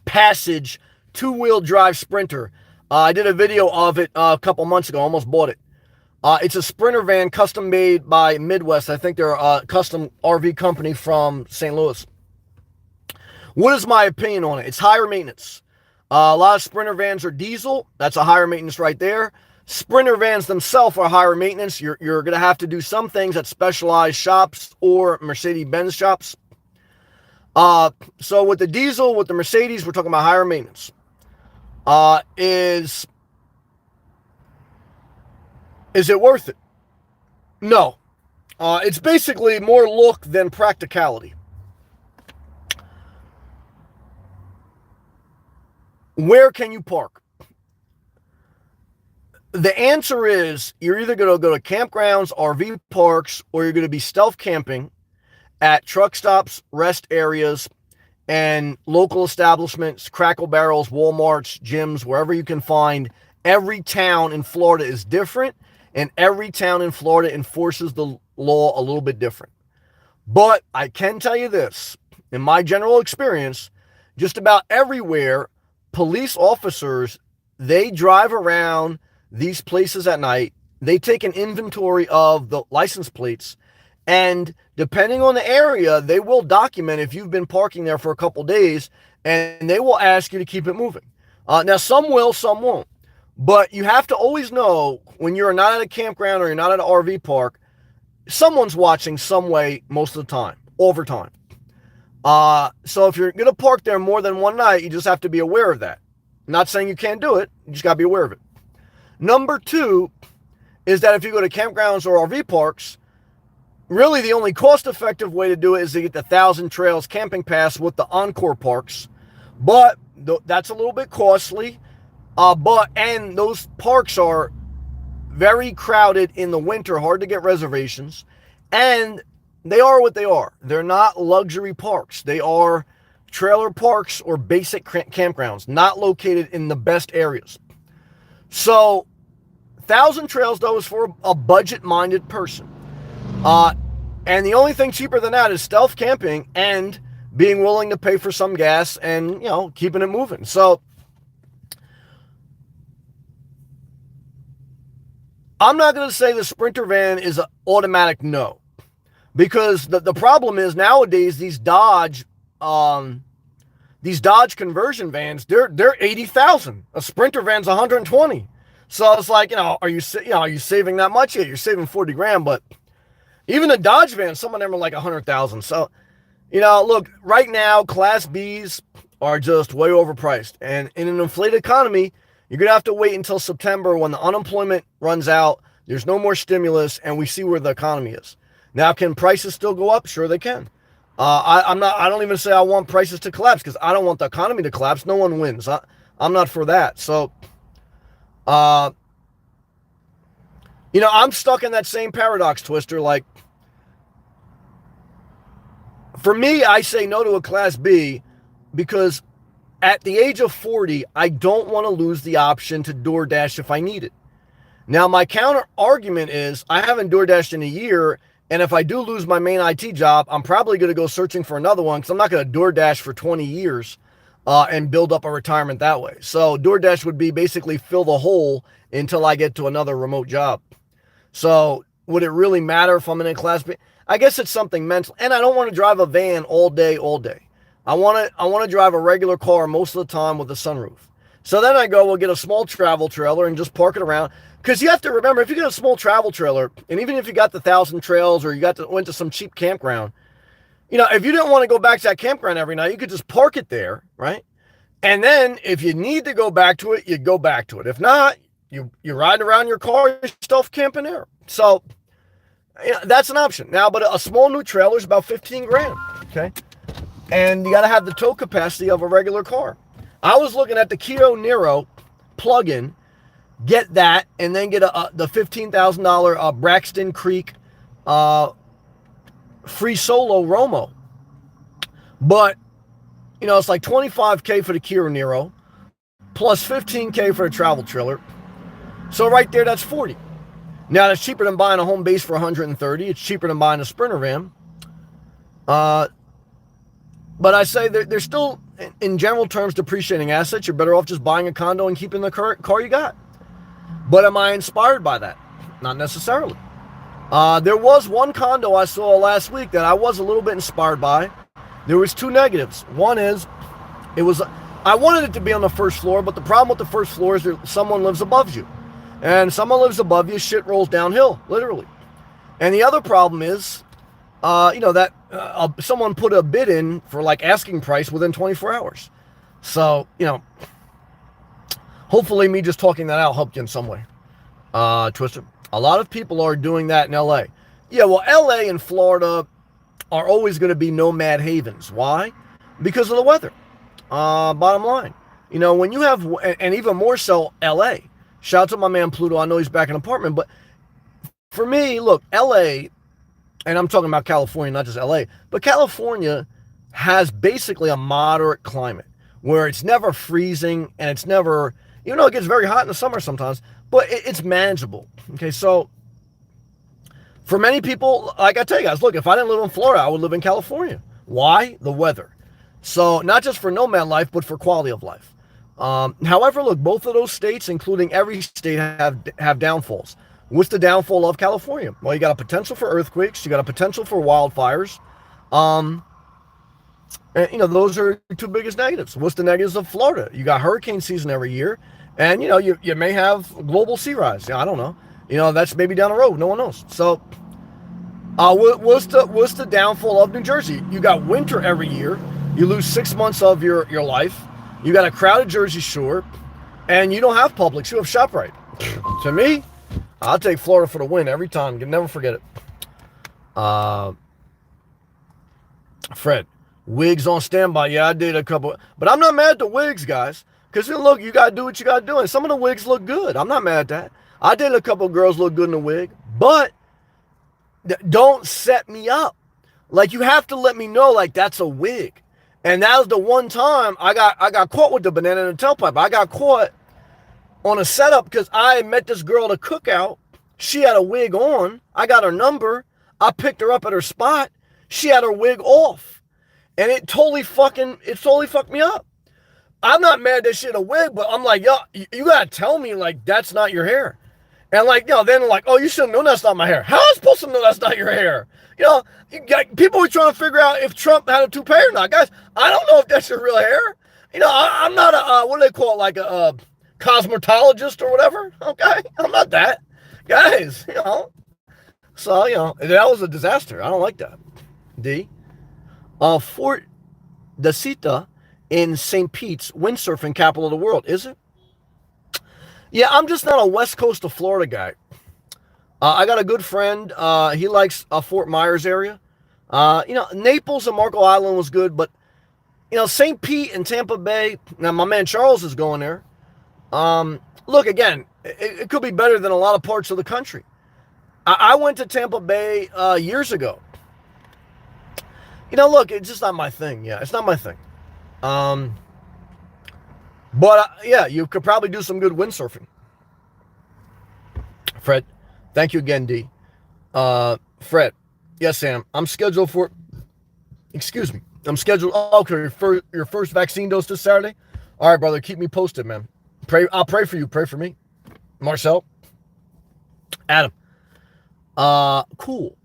Passage two-wheel drive Sprinter. I did a video of it a couple months ago, almost bought it. It's a Sprinter van custom made by Midwest. I think they're a custom RV company from St. Louis. What is my opinion on it? It's higher maintenance. A lot of Sprinter vans are diesel. That's a higher maintenance right there. Sprinter vans themselves are higher maintenance. You're going to have to do some things at specialized shops or Mercedes-Benz shops. So with the diesel, with the Mercedes, we're talking about higher maintenance. Is it worth it? No. It's basically more look than practicality. Where can you park? The answer is you're either going to go to campgrounds, RV parks, or you're going to be stealth camping at truck stops, rest areas, and local establishments, Crackle Barrels, Walmarts, gyms, wherever you can find. Every town in Florida is different, and every town in Florida enforces the law a little bit different. But I can tell you this, in my general experience, just about everywhere, police officers, they drive around these places at night. They take an inventory of the license plates, and depending on the area, they will document if you've been parking there for a couple days, and they will ask you to keep it moving. Now, some will, some won't. But you have to always know when you're not at a campground or you're not at an RV park, someone's watching some way most of the time, over time. So if you're going to park there more than one night, you just have to be aware of that. I'm not saying you can't do it. You just got to be aware of it. Number two is that if you go to campgrounds or RV parks, really the only cost-effective way to do it is to get the Thousand Trails camping pass with the Encore parks. But that's a little bit costly. And those parks are very crowded in the winter, hard to get reservations. And they are what they are. They're not luxury parks. They are trailer parks or basic campgrounds, not located in the best areas. So, Thousand Trails, though, is for a budget-minded person. And the only thing cheaper than that is stealth camping and being willing to pay for some gas and, keeping it moving. So, I'm not going to say the Sprinter van is an automatic no. Because the problem is nowadays these Dodge conversion vans, they're $80,000. A Sprinter van's $120,000. So it's like, are you saving that much? Yeah, you're saving $40,000, but even a Dodge van, some of them are like $100,000. So, look, right now Class Bs are just way overpriced, and in an inflated economy, you're gonna have to wait until September when the unemployment runs out. There's no more stimulus, and we see where the economy is. Now, can prices still go up? Sure, they can. I don't even say I want prices to collapse because I don't want the economy to collapse. No one wins. I'm not for that. So, I'm stuck in that same paradox, Twister. Like, for me, I say no to a Class B because at the age of 40, I don't want to lose the option to DoorDash if I need it. Now, my counter argument is I haven't DoorDashed in a year, and if I do lose my main IT job, I'm probably going to go searching for another one because I'm not going to DoorDash for 20 years and build up a retirement that way. So DoorDash would be basically fill the hole until I get to another remote job. So would it really matter if I'm in a Class B? I guess it's something mental. And I don't want to drive a van all day. I want to drive a regular car most of the time with a sunroof. So then I go, we'll get a small travel trailer and just park it around. Because you have to remember, if you get a small travel trailer, and even if you got the Thousand Trails or you went to some cheap campground, if you didn't want to go back to that campground every night, you could just park it there, right? And then if you need to go back to it, you go back to it. If not, you ride around your car, you're stealth camping there. So that's an option. Now, but a small new trailer is about $15,000, okay? And you got to have the tow capacity of a regular car. I was looking at the Kia Niro plug-in, get that, and then get the $15,000 Braxton Creek free solo Romo. But, it's like $25,000 for the Kia Niro, plus $15,000 for a travel trailer. So right there, that's $40,000. Now, that's cheaper than buying a home base for $130,000. It's cheaper than buying a Sprinter van. But I say they're still, in general terms, depreciating assets. You're better off just buying a condo and keeping the current car you got. But am I inspired by that? Not necessarily. There was one condo I saw last week that I was a little bit inspired by. There was two negatives. One is, I wanted it to be on the first floor, but the problem with the first floor is someone lives above you. And someone lives above you, shit rolls downhill, literally. And the other problem is, someone put a bid in for like asking price within 24 hours. So, hopefully me just talking that out helped you in some way. Twister. A lot of people are doing that in LA. Yeah, well, LA and Florida are always going to be nomad havens. Why? Because of the weather. Bottom line. When you have, and even more so, LA. Shout out to my man Pluto. I know he's back in an apartment, but for me, look, LA, and I'm talking about California, not just LA, but California has basically a moderate climate where it's never freezing and it's never, it gets very hot in the summer sometimes, but it's manageable. Okay, so for many people, like I tell you guys, look, if I didn't live in Florida, I would live in California. Why? The weather. So not just for nomad life, but for quality of life. However, look, both of those states, including every state, have downfalls. What's the downfall of California? Well, you got a potential for earthquakes. You got a potential for wildfires. And, those are the two biggest negatives. What's the negatives of Florida? You got hurricane season every year. And, you may have global sea rise. I don't know. That's maybe down the road. No one knows. So what's the downfall of New Jersey? You got winter every year. You lose 6 months of your life. You got a crowded Jersey Shore. And you don't have Publix. You have ShopRite. To me, I'll take Florida for the win every time. You never forget it. Fred, wigs on standby. Yeah, I did a couple. But I'm not mad at the wigs, guys. Because, look, you got to do what you got to do. And some of the wigs look good. I'm not mad at that. I did a couple of girls look good in the wig. But don't set me up. Like, you have to let me know, like, that's a wig. And that was the one time I got caught with the banana in the tailpipe. I got caught on a setup because I met this girl at a cookout. She had a wig on. I got her number. I picked her up at her spot. She had her wig off. And it totally fucked me up. I'm not mad that she had a wig, but I'm like, yo, you gotta tell me, like, that's not your hair. And then like, oh, you should have known that's not my hair. How am I supposed to know that's not your hair? People were trying to figure out if Trump had a toupee or not. Guys, I don't know if that's your real hair. I'm not a, what do they call it, like a cosmetologist or whatever, okay? I'm not that. Guys, So, that was a disaster. I don't like that. D. Fort Dacita in St. Pete's, windsurfing capital of the world, is it? Yeah, I'm just not a West Coast of Florida guy. I got a good friend. He likes Fort Myers area. Naples and Marco Island was good, but, St. Pete and Tampa Bay, now my man Charles is going there. Look, again, it could be better than a lot of parts of the country. I went to Tampa Bay years ago. Look, it's just not my thing. Yeah, it's not my thing. But yeah, you could probably do some good windsurfing. Fred, thank you again, D. Fred, yes, Sam. I'm scheduled for. Excuse me. I'm scheduled. Okay, for your first vaccine dose this Saturday. All right, brother. Keep me posted, man. I'll pray for you. Pray for me. Marcel. Adam. Cool.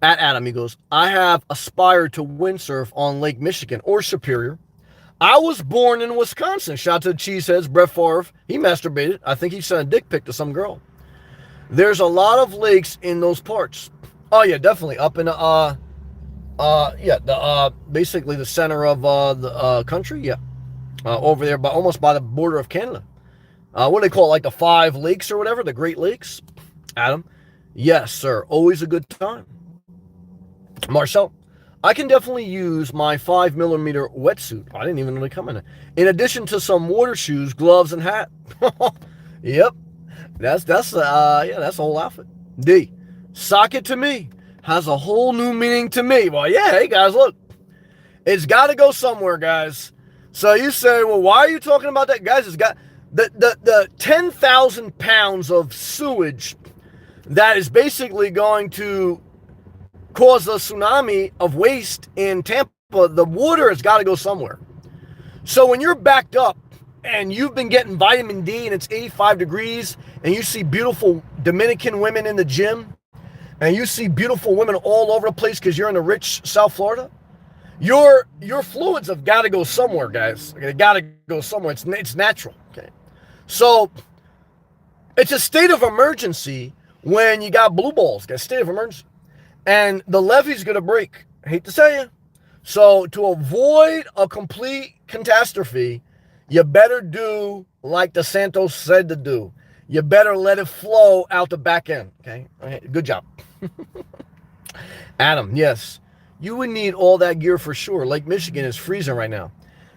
At Adam, he goes, I have aspired to windsurf on Lake Michigan or Superior. I was born in Wisconsin. Shout out to the Cheeseheads, Brett Favre. He masturbated. I think he sent a dick pic to some girl. There's a lot of lakes in those parts. Oh yeah, definitely. Up in basically the center of the country. Yeah. Over there, almost by the border of Canada. What do they call it? Like the 5 lakes or whatever? The Great Lakes? Adam? Yes, sir. Always a good time. Marcel? I can definitely use my 5mm wetsuit. I didn't even really come in it. In addition to some water shoes, gloves, and hat. Yep. That's the whole outfit. D. Sock it to me. Has a whole new meaning to me. Well, yeah, hey guys, look. It's gotta go somewhere, guys. So you say, well, why are you talking about that? Guys, it's got the 10,000 pounds of sewage that is basically going to cause a tsunami of waste in Tampa. The water has got to go somewhere. So when you're backed up and you've been getting vitamin D and it's 85 degrees and you see beautiful Dominican women in the gym and you see beautiful women all over the place because you're in the rich South Florida, your fluids have got to go somewhere, guys. They got to go somewhere. It's natural. Okay. So it's a state of emergency when you got blue balls, guys. State of emergency. And the levee's going to break. I hate to tell you. So to avoid a complete catastrophe, you better do like the Santos said to do. you better let it flow out the back end. Okay, good job. Adam, yes, you would need all that gear for sure. Lake Michigan is freezing right now.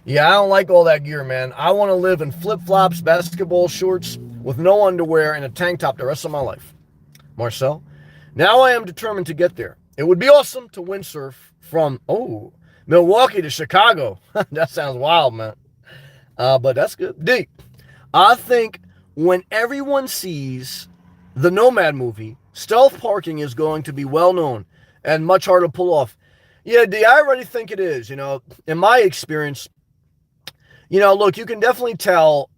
Yeah, I don't like all that gear, man. I want to live in flip-flops, basketball shorts, with no underwear, and a tank top the rest of my life. Marcel, now I am determined to get there. It would be awesome to windsurf from, Milwaukee to Chicago. That sounds wild, man. But that's good. D, I think when everyone sees the Nomad movie, stealth parking is going to be well known and much harder to pull off. Yeah, D, I already think it is. In my experience, look, you can definitely tell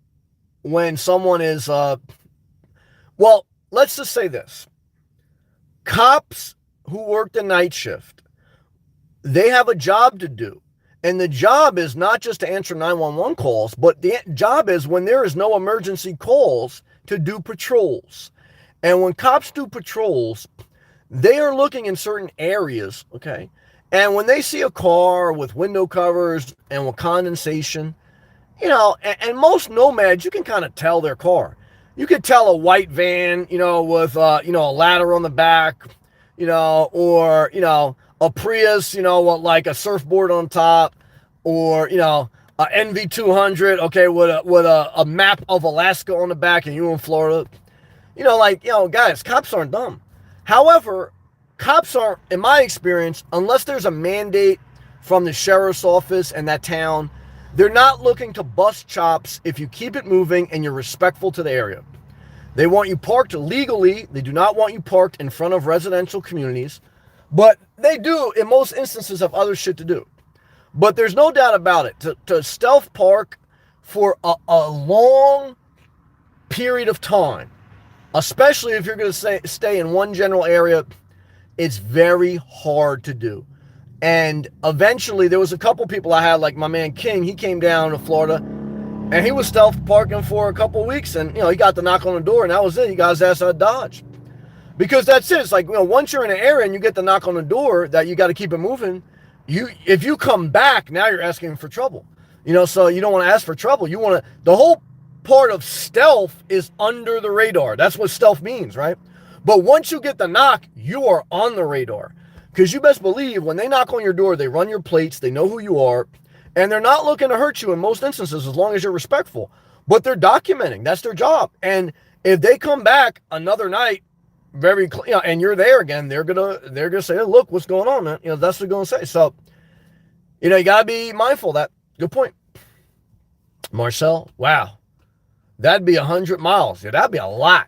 when someone is, well, let's just say this. Cops who work the night shift, they have a job to do. And the job is not just to answer 911 calls, but the job is when there is no emergency calls to do patrols. And when cops do patrols, they are looking in certain areas, okay? And when they see a car with window covers and with condensation, and most Nomads, you can kind of tell their car. You could tell a white van, with, a ladder on the back, or, a Prius, with like a surfboard on top, or, a NV200, okay, with a map of Alaska on the back, and you in Florida. Guys, cops aren't dumb. However, cops aren't, in my experience, unless there's a mandate from the sheriff's office in that town, they're not looking to bust chops if you keep it moving and you're respectful to the area. They want you parked legally. They do not want you parked in front of residential communities. But they do, in most instances, have other shit to do. But there's no doubt about it. To stealth park for a long period of time, especially if you're going to stay in one general area, it's very hard to do. And eventually, there was a couple people I had, like my man King. He came down to Florida, and he was stealth parking for a couple of weeks. And, he got the knock on the door, and that was it. He got his ass out of Dodge. Because that's it. It's like, once you're in an area and you get the knock on the door that you got to keep it moving, if you come back, now you're asking for trouble. So you don't want to ask for trouble. You want to, the whole part of stealth is under the radar. That's what stealth means, right? But once you get the knock, you are on the radar. Because you best believe when they knock on your door, they run your plates, they know who you are, and they're not looking to hurt you in most instances as long as you're respectful. But they're documenting. That's their job. And if they come back another night, and you're there again, they're gonna say, hey, look, what's going on, man? That's what they're gonna say. So, you gotta be mindful of that. Good point. Marcel, wow. That'd be 100 miles. Yeah, that'd be a lot.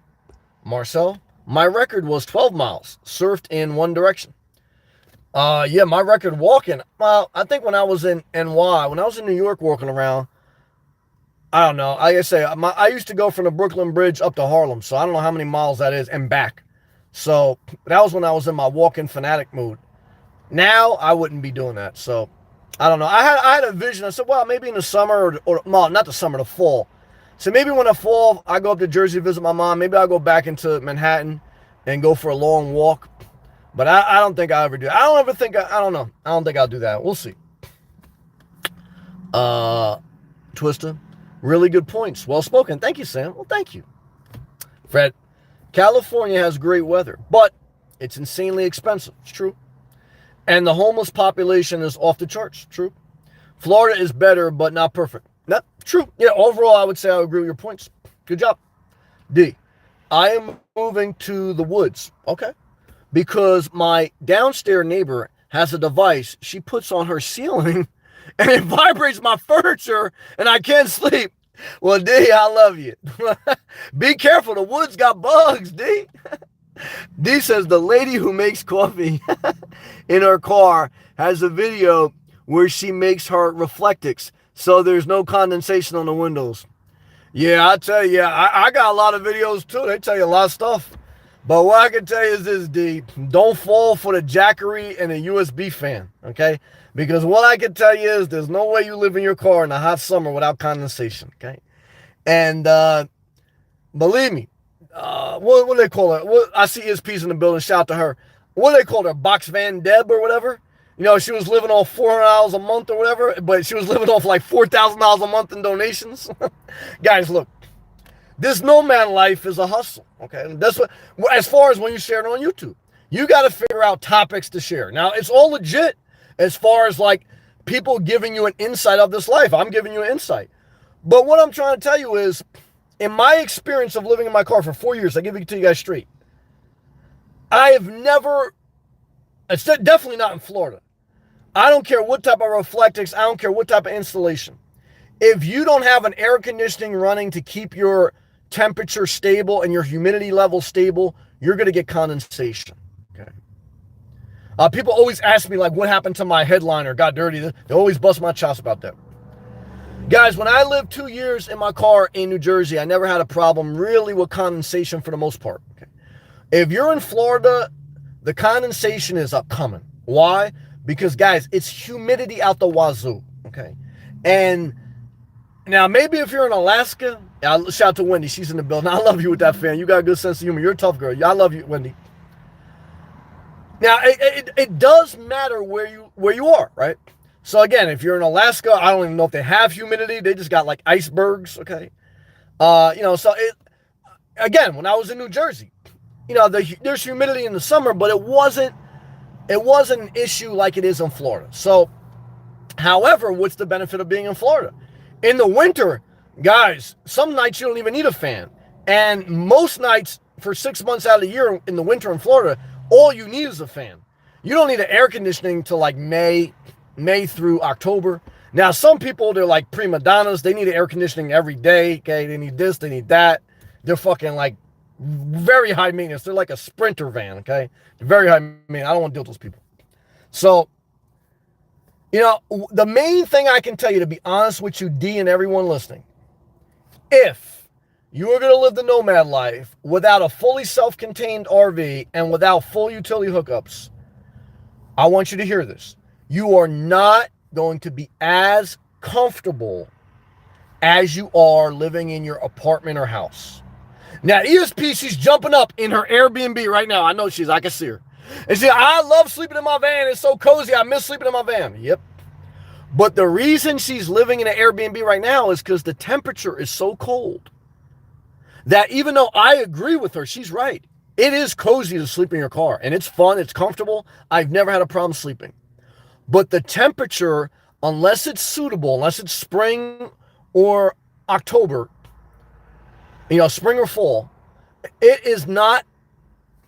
Marcel, my record was 12 miles, surfed in one direction. Yeah, my record walking. Well, I think when I was in NY, when I was in New York walking around, I don't know. Like I say, I used to go from the Brooklyn Bridge up to Harlem, so I don't know how many miles that is and back. So that was when I was in my walking fanatic mood. Now I wouldn't be doing that. So I don't know. I had a vision. I said, well, maybe in the summer or no, not the summer, the fall. So maybe when the fall, I go up to Jersey, visit my mom. Maybe I'll go back into Manhattan and go for a long walk. But I don't think I'll ever do that. I don't know. I don't think I'll do that. We'll see. Twister, really good points. Well spoken. Thank you, Sam. Well, thank you. Fred, California has great weather, but it's insanely expensive. It's true. And the homeless population is off the charts. True. Florida is better, but not perfect. No, true. Yeah, overall, I would say I agree with your points. Good job. D, I am moving to the woods. Okay. Because my downstairs neighbor has a device she puts on her ceiling and it vibrates my furniture and I can't sleep. Well, D, I love you. Be careful. The woods got bugs, D. D says the lady who makes coffee in her car has a video where she makes her Reflectix so there's no condensation on the windows. Yeah, I tell you, I got a lot of videos too. They tell you a lot of stuff. But what I can tell you is this, D, don't fall for the jackery and a USB fan, okay? Because what I can tell you is there's no way you live in your car in a hot summer without condensation, okay? And believe me, what do they call her? I see ESP's in the building, shout out to her. What do they call her, Box Van Deb or whatever? She was living off $400 a month or whatever, but she was living off like $4,000 a month in donations. Guys, look, This nomad life is a hustle. Okay, and that's what. As far as when you share it on YouTube, you got to figure out topics to share. Now it's all legit as far as like people giving you an insight of this life. I'm giving you an insight, but what I'm trying to tell you is, in my experience of living in my car for 4 years, I give it to you guys straight. I have never. It's definitely not in Florida. I don't care what type of reflectix. I don't care what type of installation. If you don't have an air conditioning running to keep your temperature stable and your humidity level stable, you're going to get condensation. Okay. People always ask me, like, what happened to my headliner? Got dirty. They always bust my chops about that. Guys, when I lived 2 years in my car in New Jersey, I never had a problem really with condensation for the most part. Okay. If you're in Florida, the condensation is upcoming. Why? Because, guys, it's humidity out the wazoo. Okay. And now, maybe if you're in Alaska, shout out to Wendy. She's in the building. I love you with that fan. You got a good sense of humor. You're a tough girl. I love you, Wendy. Now, it does matter where you are, right? So, again, if you're in Alaska, I don't even know if they have humidity. They just got, like, icebergs, okay? Again, when I was in New Jersey, there's humidity in the summer, but it wasn't an issue like it is in Florida. So, however, what's the benefit of being in Florida? In the winter, guys, some nights you don't even need a fan. And most nights for 6 months out of the year in the winter in Florida, all you need is a fan. You don't need an air conditioning till like May through October. Now, some people, they're like prima donnas. They need air conditioning every day. Okay, they need this, they need that. They're fucking like very high maintenance. They're like a Sprinter van, okay? Very high maintenance. I don't want to deal with those people. So, the main thing I can tell you, to be honest with you, D, and everyone listening, if you are going to live the nomad life without a fully self-contained RV and without full utility hookups, I want you to hear this. You are not going to be as comfortable as you are living in your apartment or house. Now, ESP, she's jumping up in her Airbnb right now. I know I can see her. And she, I love sleeping in my van. It's so cozy. I miss sleeping in my van. Yep. But the reason she's living in an Airbnb right now is because the temperature is so cold that even though I agree with her, she's right. It is cozy to sleep in your car, and it's fun. It's comfortable. I've never had a problem sleeping. But the temperature, unless it's suitable, unless it's spring or October, spring or fall, it is not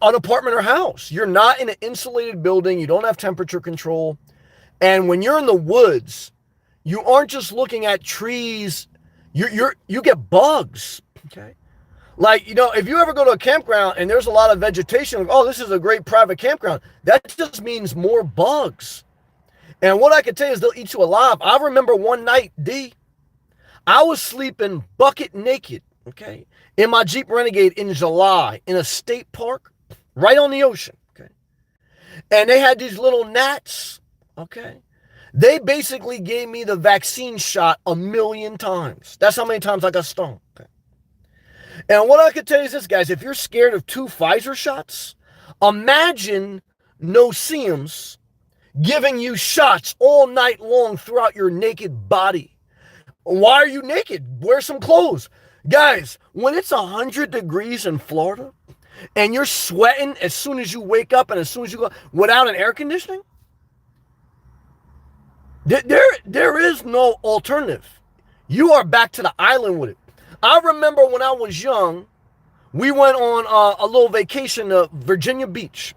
an apartment or house. You're not in an insulated building. You don't have temperature control. And when you're in the woods, you aren't just looking at trees. You get bugs. Okay. Like, if you ever go to a campground and there's a lot of vegetation, like, oh, this is a great private campground, that just means more bugs. And what I can tell you is they'll eat you alive. I remember one night, D, I was sleeping bucket naked, okay, in my Jeep Renegade in July in a state park right on the ocean, okay. And they had these little gnats, okay. They basically gave me the vaccine shot 1,000,000 times. That's how many times I got stung, okay. And what I can tell you is this, guys, if you're scared of 2 Pfizer shots, imagine no-see-ums giving you shots all night long throughout your naked body. Why are you naked? Wear some clothes. Guys, when it's 100 degrees in Florida and you're sweating as soon as you wake up and as soon as you go without an air conditioning, there is no alternative. You are back to the island with it. I remember when I was young, we went on a little vacation to Virginia Beach.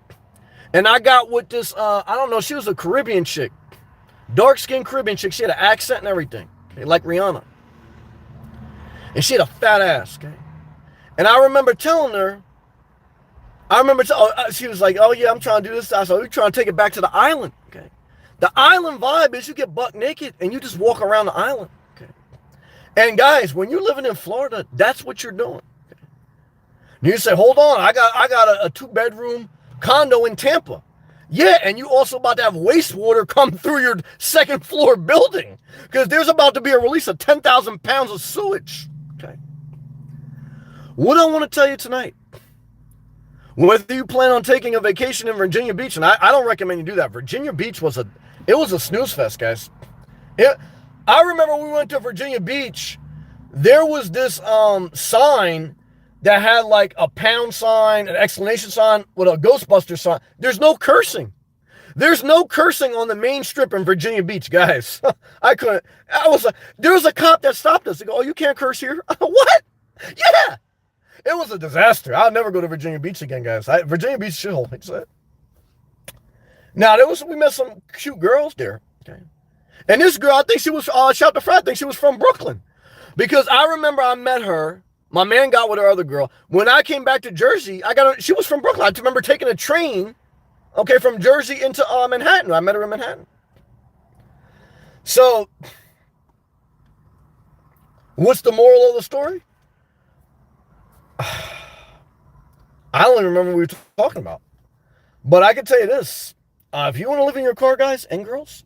And I got with this, I don't know, she was a Caribbean chick. Dark-skinned Caribbean chick. She had an accent and everything. Okay, like Rihanna. And she had a fat ass, okay? And I remember telling her, she was like, oh yeah, I'm trying to do this. I said, we're trying to take it back to the island, okay? The island vibe is you get buck naked and you just walk around the island, okay? And guys, when you're living in Florida, that's what you're doing. Okay? And you say, hold on, I got a 2-bedroom condo in Tampa. Yeah, and you also about to have wastewater come through your 2nd floor building because there's about to be a release of 10,000 pounds of sewage. Okay. What I want to tell you tonight, whether you plan on taking a vacation in Virginia Beach, and I don't recommend you do that. Virginia Beach was a snooze fest, guys. I remember we went to Virginia Beach there was this sign that had like a pound sign, an exclamation sign with a Ghostbuster sign. There's no cursing. There's no cursing on the main strip in Virginia Beach, guys. I couldn't. There was a cop that stopped us. They go, "Oh, you can't curse here." What? Yeah. It was a disaster. I'll never go to Virginia Beach again, guys. Virginia Beach shithole. That's it. Now we met some cute girls there. Okay. And this girl, I think she was shout the frat. I think she was from Brooklyn, because I remember I met her. My man got with her other girl. When I came back to Jersey, she was from Brooklyn. I remember taking a train, okay, from Jersey into Manhattan. I met her in Manhattan. So, what's the moral of the story? I don't even remember what we were talking about. But I can tell you this. If you want to live in your car, guys and girls,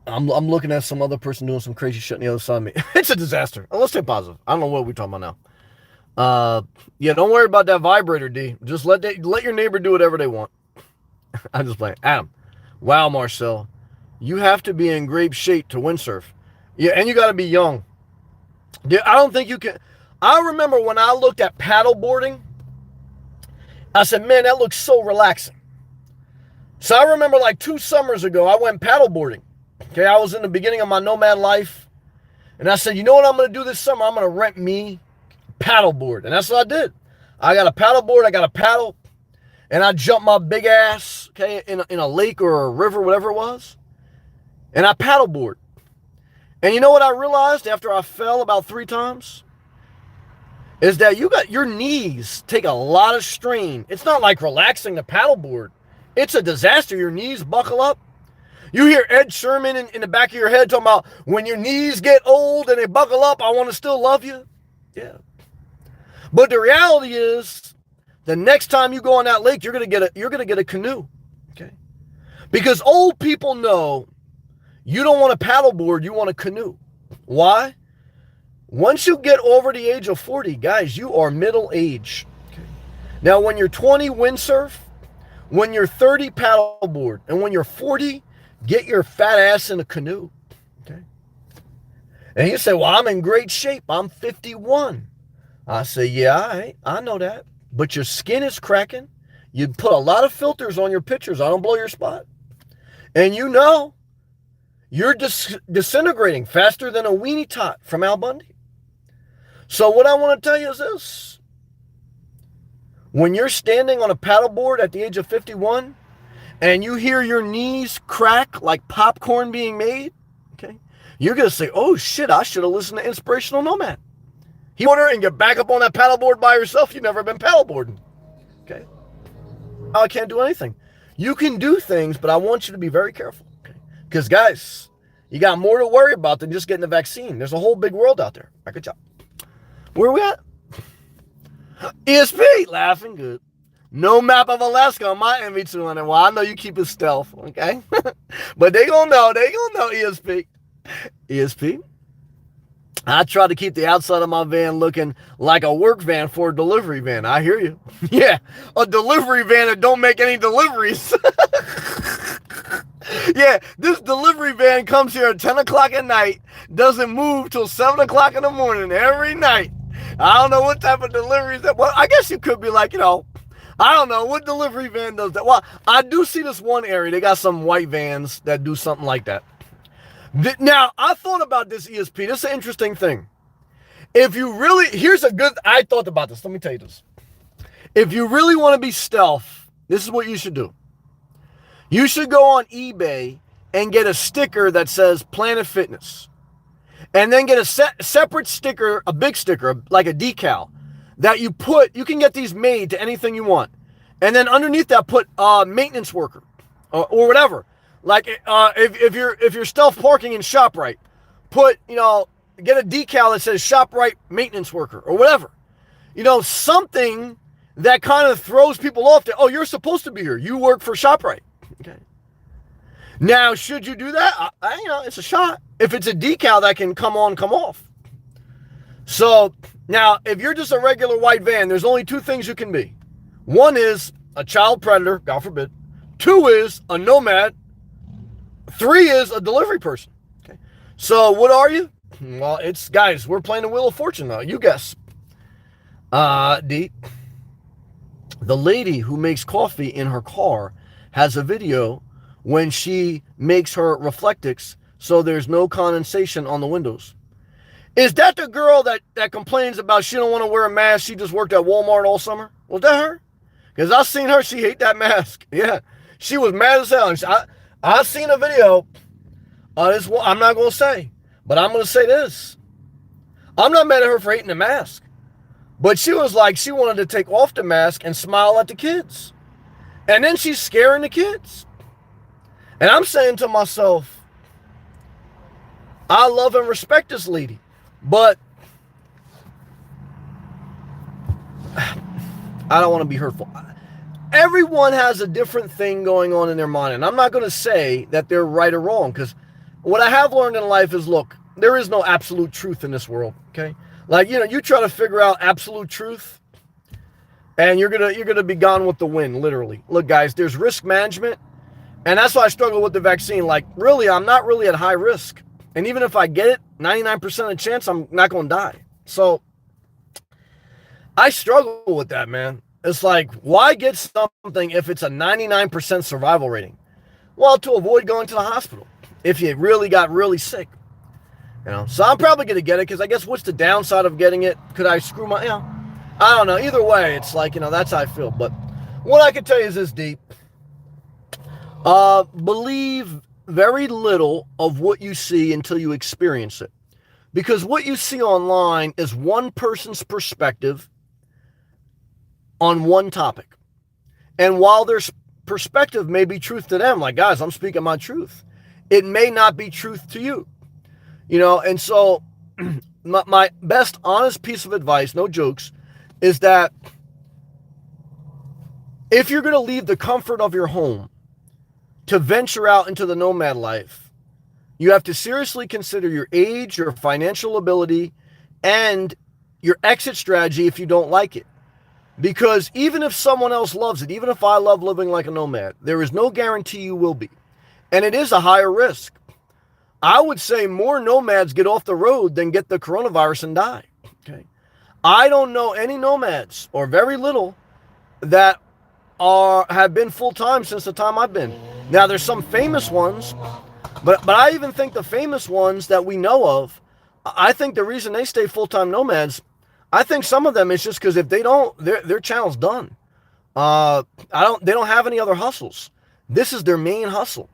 I'm looking at some other person doing some crazy shit on the other side of me. It's a disaster. Let's stay positive. I don't know what we're talking about now. Yeah, don't worry about that vibrator, D. Just let your neighbor do whatever they want. I'm just playing. Adam. Wow, Marcel. You have to be in great shape to windsurf. Yeah, and you got to be young. Yeah, I don't think you can. I remember when I looked at paddle boarding, I said, man, that looks so relaxing. So I remember like 2 summers ago, I went paddle boarding. Okay, I was in the beginning of my nomad life. And I said, you know what I'm going to do this summer? I'm going to rent me a paddle board. And that's what I did. I got a paddle board. I got a paddle. And I jumped my big ass, okay, in a lake or a river, whatever it was. And I paddle board. And you know what I realized after I fell about 3 times? Is that your knees take a lot of strain. It's not like relaxing the paddle board. It's a disaster. Your knees buckle up. You hear Ed Sherman in the back of your head talking about, when your knees get old and they buckle up, I want to still love you. Yeah. But the reality is, the next time you go on that lake, you're gonna get a canoe. Okay. Because old people know you don't want a paddle board, you want a canoe. Why? Once you get over the age of 40, guys, you are middle age. Okay. Now, when you're 20, windsurf. When you're 30, paddleboard. And when you're 40, get your fat ass in a canoe. Okay. And you say, well, I'm in great shape. I'm 51. I say, yeah, I know that. But your skin is cracking. You put a lot of filters on your pictures. I don't blow your spot. And you know, you're disintegrating faster than a weenie tot from Al Bundy. So what I want to tell you is this. When you're standing on a paddleboard at the age of 51 and you hear your knees crack like popcorn being made, okay, you're going to say, oh shit, I should have listened to Inspirational Nomad. You order and get back up on that paddleboard by yourself. You've never been paddleboarding. Okay. I can't do anything. You can do things, but I want you to be very careful. Okay. Because guys, you got more to worry about than just getting the vaccine. There's a whole big world out there. All right, good job. Where are we at? ESP, laughing good. No map of Alaska on my MV200. Well, I know you keep it stealth, okay? But they gonna know, ESP. ESP. I try to keep the outside of my van looking like a work van for a delivery van. I hear you. Yeah, a delivery van that don't make any deliveries. Yeah, this delivery van comes here at 10 o'clock at night, doesn't move till 7 o'clock in the morning every night. I don't know what type of deliveries that, well, I guess you could be like, I don't know what delivery van does that. Well, I do see this one area. They got some white vans that do something like that. Now, I thought about this, ESP. This is an interesting thing. I thought about this. Let me tell you this. If you really want to be stealth, this is what you should do. You should go on eBay and get a sticker that says Planet Fitness. And then get a separate sticker, a big sticker, like a decal, that you can get these made to anything you want. And then underneath that, put maintenance worker or whatever. Like if you're stealth parking in ShopRite, get a decal that says ShopRite maintenance worker or whatever. Something that kind of throws people off that, oh, you're supposed to be here. You work for ShopRite. Okay. Now, should you do that? It's a shot. If it's a decal that can come on, come off. So now, if you're just a regular white van, there's only 2 things you can be. One is a child predator, God forbid. 2 is a nomad. 3 is a delivery person. Okay. So what are you? Well, it's, guys, we're playing the Wheel of Fortune now. You guess. D. The lady who makes coffee in her car has a video when she makes her Reflectix so there's no condensation on the windows. Is that the girl that complains about she don't want to wear a mask? She just worked at Walmart all summer. Was that her? Because I seen her. She hate that mask. Yeah. She was mad as hell. I seen a video. This, I'm not going to say. But I'm going to say this. I'm not mad at her for hating the mask. But she was like, she wanted to take off the mask and smile at the kids. And then she's scaring the kids. And I'm saying to myself, I love and respect this lady. But I don't want to be hurtful. Everyone has a different thing going on in their mind. And I'm not going to say that they're right or wrong. Because what I have learned in life is, look, there is no absolute truth in this world. Okay? Like, you try to figure out absolute truth, and you're gonna be gone with the wind, literally. Look, guys, there's risk management, and that's why I struggle with the vaccine. Like, really, I'm not really at high risk. And even if I get it, 99% of the chance I'm not going to die. So I struggle with that, man. It's like, why get something if it's a 99% survival rating? Well, to avoid going to the hospital if you really got really sick. So I'm probably going to get it because I guess what's the downside of getting it? Could I screw my, I don't know. Either way, it's like, that's how I feel. But what I can tell you is this, deep. Believe very little of what you see until you experience it. Because what you see online is one person's perspective on one topic. And while their perspective may be truth to them, like, guys, I'm speaking my truth, it may not be truth to you. And so my best honest piece of advice, no jokes, is that if you're going to leave the comfort of your home to venture out into the nomad life, you have to seriously consider your age, your financial ability, and your exit strategy if you don't like it. Because even if someone else loves it, even if I love living like a nomad, there is no guarantee you will be. And it is a higher risk. I would say more nomads get off the road than get the coronavirus and die. Okay. I don't know any nomads, or very little, that have been full-time since the time I've been. Now, there's some famous ones, but I even think the famous ones that we know of, I think the reason they stay full-time nomads, I think some of them is just because if they don't, their channel's done. They don't have any other hustles. This is their main hustle.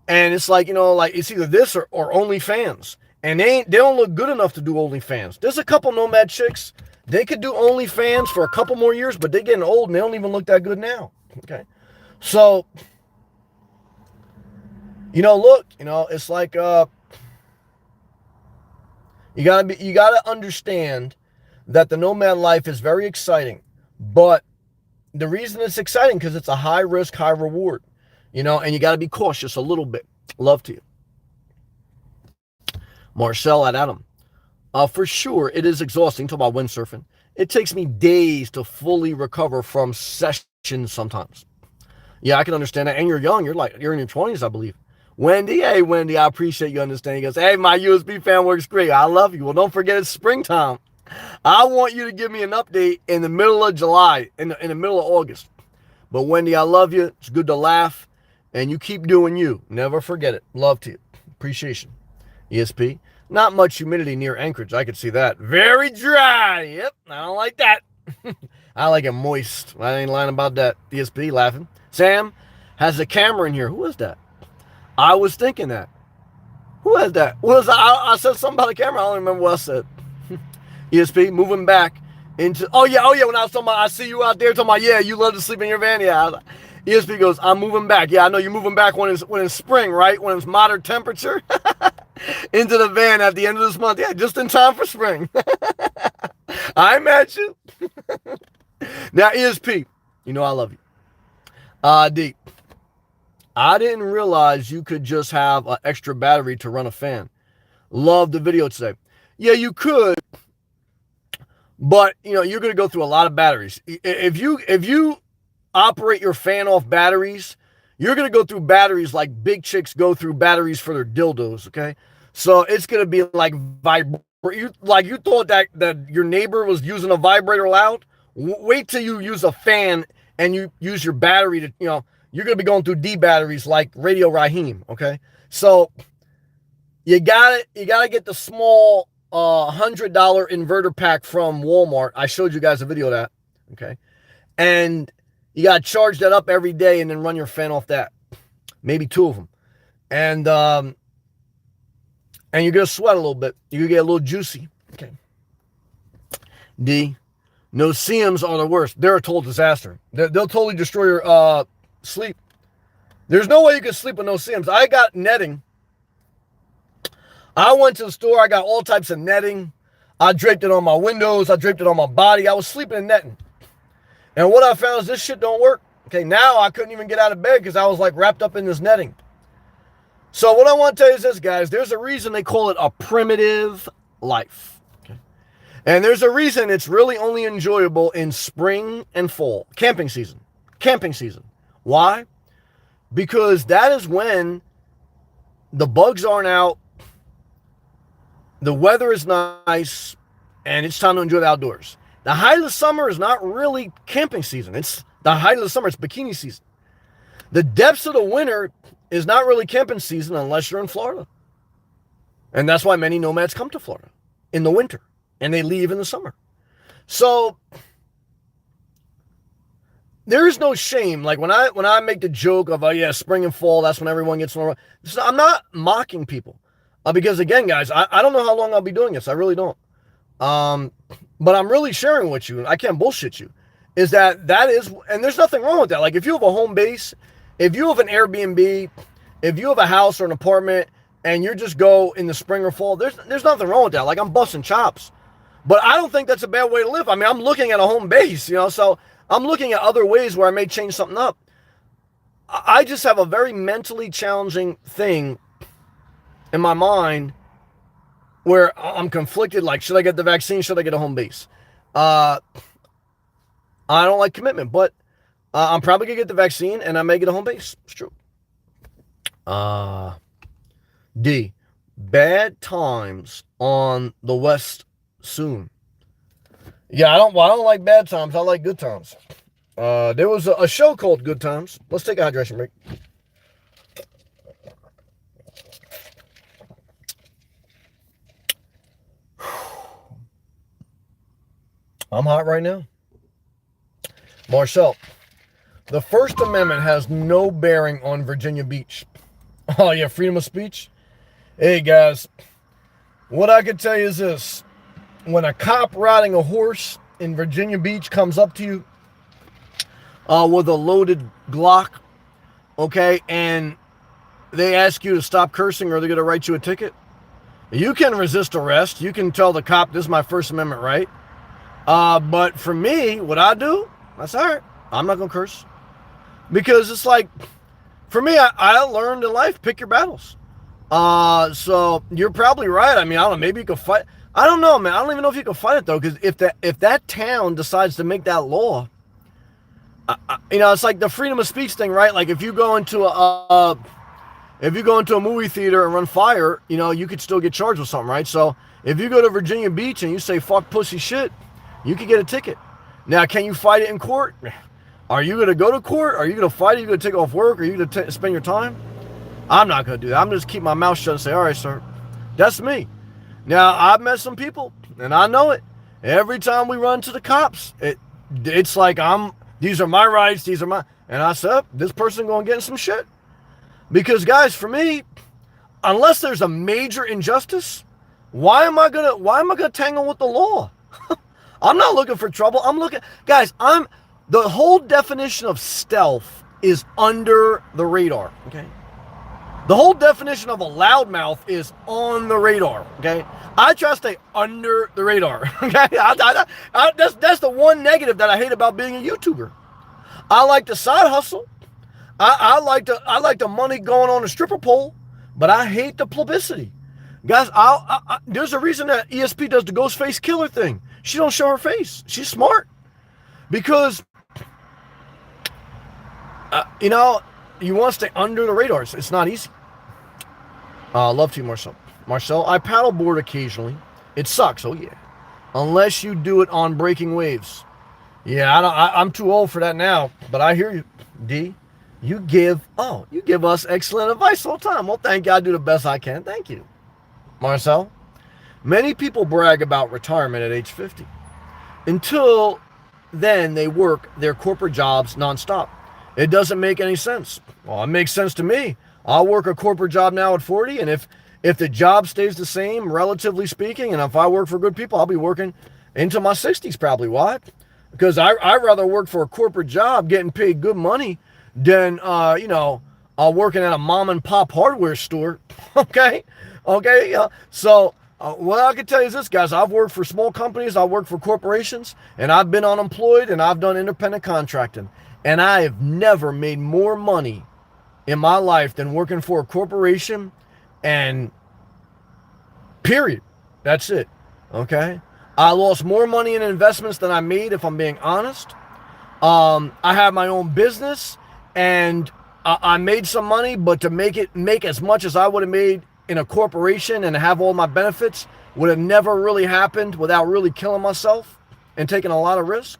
And it's like, it's either this or OnlyFans. And they don't look good enough to do OnlyFans. There's a couple nomad chicks. They could do OnlyFans for a couple more years, but they're getting old and they don't even look that good now. Okay. So, look, it's like, you gotta understand that the nomad life is very exciting. But the reason it's exciting because it's a high risk, high reward. And you got to be cautious a little bit. Love to you. Marcel at Adam. For sure, it is exhausting. Talk about windsurfing. It takes me days to fully recover from sessions sometimes. Yeah, I can understand that. And you're young. You're in your 20s, I believe. Wendy, hey, Wendy, I appreciate you understanding. He goes, hey, my USB fan works great. I love you. Well, don't forget it's springtime. I want you to give me an update in the middle of July, in the middle of August. But Wendy, I love you. It's good to laugh. And you keep doing you. Never forget it. Love to you. Appreciation. ESP. Not much humidity near Anchorage. I could see that. Very dry. Yep. I don't like that. I like it moist. I ain't lying about that. ESP laughing. Sam has a camera in here. Who is that? I was thinking that. Who has that? I said something about a camera. I don't remember what I said. ESP moving back into. Oh yeah. When I was talking about, I see you out there talking about, yeah, you love to sleep in your van. Yeah. I was like, ESP goes, I'm moving back. Yeah, I know you're moving back when it's spring, right? When it's moderate temperature. Into the van at the end of this month. Yeah, just in time for spring. I imagine. Now, ESP, I love you. D, I didn't realize you could just have an extra battery to run a fan. Love the video today. Yeah, you could. But, you're going to go through a lot of batteries. If you operate your fan off batteries, you're going to go through batteries like big chicks go through batteries for their dildos, okay? So it's going to be like you thought that your neighbor was using a vibrator loud? Wait till you use a fan and you use your battery to, you're going to be going through D batteries like Radio Raheem, okay? So you got to get the small $100 inverter pack from Walmart. I showed you guys a video of that, okay? And you got to charge that up every day and then run your fan off that. Maybe 2 of them. And you're going to sweat a little bit. You're going to get a little juicy. Okay. D, no-see-ums are the worst. They're a total disaster. They'll totally destroy your sleep. There's no way you can sleep with no-see-ums. I got netting. I went to the store. I got all types of netting. I draped it on my windows. I draped it on my body. I was sleeping in netting. And what I found is this shit don't work. Okay, now I couldn't even get out of bed because I was like wrapped up in this netting. So what I want to tell you is this, guys. There's a reason they call it a primitive life. Okay? And there's a reason it's really only enjoyable in spring and fall. Camping season. Camping season. Why? Because that is when the bugs aren't out, the weather is nice, and it's time to enjoy the outdoors. The height of the summer is not really camping season. It's the height of the summer. It's bikini season. The depths of the winter is not really camping season unless you're in Florida. And that's why many nomads come to Florida in the winter and they leave in the summer. So there is no shame. Like when I make the joke of, oh yeah, spring and fall, that's when everyone gets normal. I'm not mocking people because again, guys, I don't know how long I'll be doing this. I really don't. But I'm really sharing with you, and I can't bullshit you, is that is, and there's nothing wrong with that. Like if you have a home base, if you have an Airbnb, if you have a house or an apartment, and you just go in the spring or fall, there's nothing wrong with that. Like I'm busting chops. But I don't think that's a bad way to live. I mean, I'm looking at a home base, so I'm looking at other ways where I may change something up. I just have a very mentally challenging thing in my mind where I'm conflicted, like, should I get the vaccine? Should I get a home base? I don't like commitment, but I'm probably going to get the vaccine, and I may get a home base. It's true. D, bad times on the West soon. Yeah, I don't like bad times. I like good times. There was a show called Good Times. Let's take a hydration break. I'm hot right now. Marcel, the First Amendment has no bearing on Virginia Beach. Oh, yeah, freedom of speech? Hey, guys, what I can tell you is this. When a cop riding a horse in Virginia Beach comes up to you with a loaded Glock, okay, and they ask you to stop cursing or they're going to write you a ticket, you can resist arrest. You can tell the cop, this is my First Amendment right. But for me, what I do, that's all right. I'm not going to curse. Because it's like, for me, I learned in life, pick your battles. So you're probably right. I mean, I don't know, maybe you could fight. I don't know, man. I don't even know if you can fight it, though, because if that town decides to make that law, it's like the freedom of speech thing, right? Like if you go into a movie theater and run fire, you could still get charged with something, right? So if you go to Virginia Beach and you say fuck pussy shit, you could get a ticket. Now, can you fight it in court? Are you going to go to court? Are you going to fight it? Are you going to take off work? Are you going to spend your time? I'm not going to do that. I'm going to keep my mouth shut and say, all right, sir, that's me. Now, I've met some people, and I know it. Every time we run to the cops, it's like these are my rights, these are my, and I said, this person going to get in some shit. Because, guys, for me, unless there's a major injustice, why am I gonna tangle with the law? I'm not looking for trouble. The whole definition of stealth is under the radar, okay? The whole definition of a loudmouth is on the radar, okay? I try to stay under the radar, okay? That's the one negative that I hate about being a YouTuber. I like the side hustle. I like the money going on the stripper pole, but I hate the publicity. Guys, there's a reason that ESP does the Ghostface Killer thing. She don't show her face. She's smart. Because, you want to stay under the radar. It's not easy. Love to you, Marcel. Marcel, I paddleboard occasionally. It sucks. Oh yeah. Unless you do it on breaking waves. Yeah, I'm too old for that now. But I hear you, D. You give us excellent advice all the time. Well, thank you. I do the best I can. Thank you, Marcel. Many people brag about retirement at age 50. Until then, they work their corporate jobs nonstop. It doesn't make any sense. Well, it makes sense to me. I'll work a corporate job now at 40, and if the job stays the same, relatively speaking, and if I work for good people, I'll be working into my 60s probably. Why? Because I'd rather work for a corporate job getting paid good money than, working at a mom and pop hardware store. Okay? So what I can tell you is this, guys. I've worked for small companies. I've worked for corporations. And I've been unemployed. And I've done independent contracting. And I have never made more money in my life than working for a corporation. And period. That's it. Okay? I lost more money in investments than I made, if I'm being honest. I have my own business, and I made some money, but to make as much as I would have made in a corporation and have all my benefits would have never really happened without really killing myself and taking a lot of risk.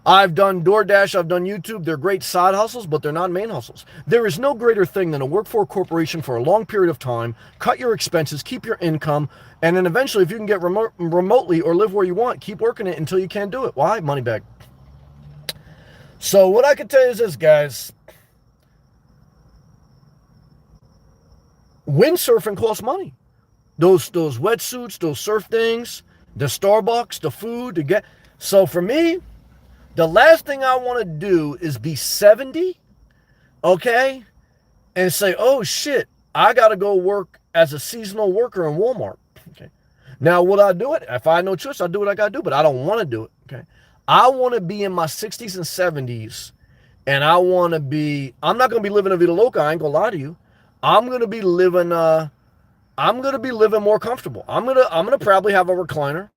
I've done DoorDash, I've done YouTube. They're great side hustles, but they're not main hustles. There is no greater thing than to work for a corporation for a long period of time, cut your expenses, keep your income, and then eventually, if you can get remotely or live where you want, keep working it until you can't do it. Why? Money bag. So what I can tell you is this, guys. Windsurfing costs money. Those wetsuits, those surf things, the Starbucks, the food to get. So for me, the last thing I want to do is be 70, okay, and say, oh shit, I got to go work as a seasonal worker in Walmart. Okay. Now, would I do it? If I had no choice, I'd do what I got to do, but I don't want to do it. Okay. I want to be in my 60s and 70s, and I'm not going to be living a vida loca. I ain't going to lie to you. I'm going to be living more comfortable. I'm going to probably have a recliner.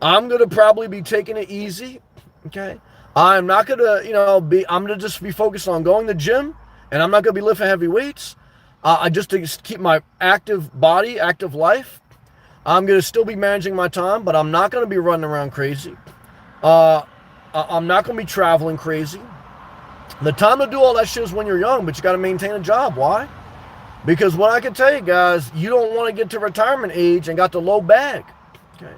I'm going to probably be taking it easy. Okay. I'm not going to, I'm going to just be focused on going to the gym, and I'm not going to be lifting heavy weights. I just to keep my active body, active life. I'm going to still be managing my time, but I'm not going to be running around crazy. I'm not going to be traveling crazy. The time to do all that shit is when you're young, but you got to maintain a job. Why? Because what I can tell you guys, you don't want to get to retirement age and got the low bag. Okay.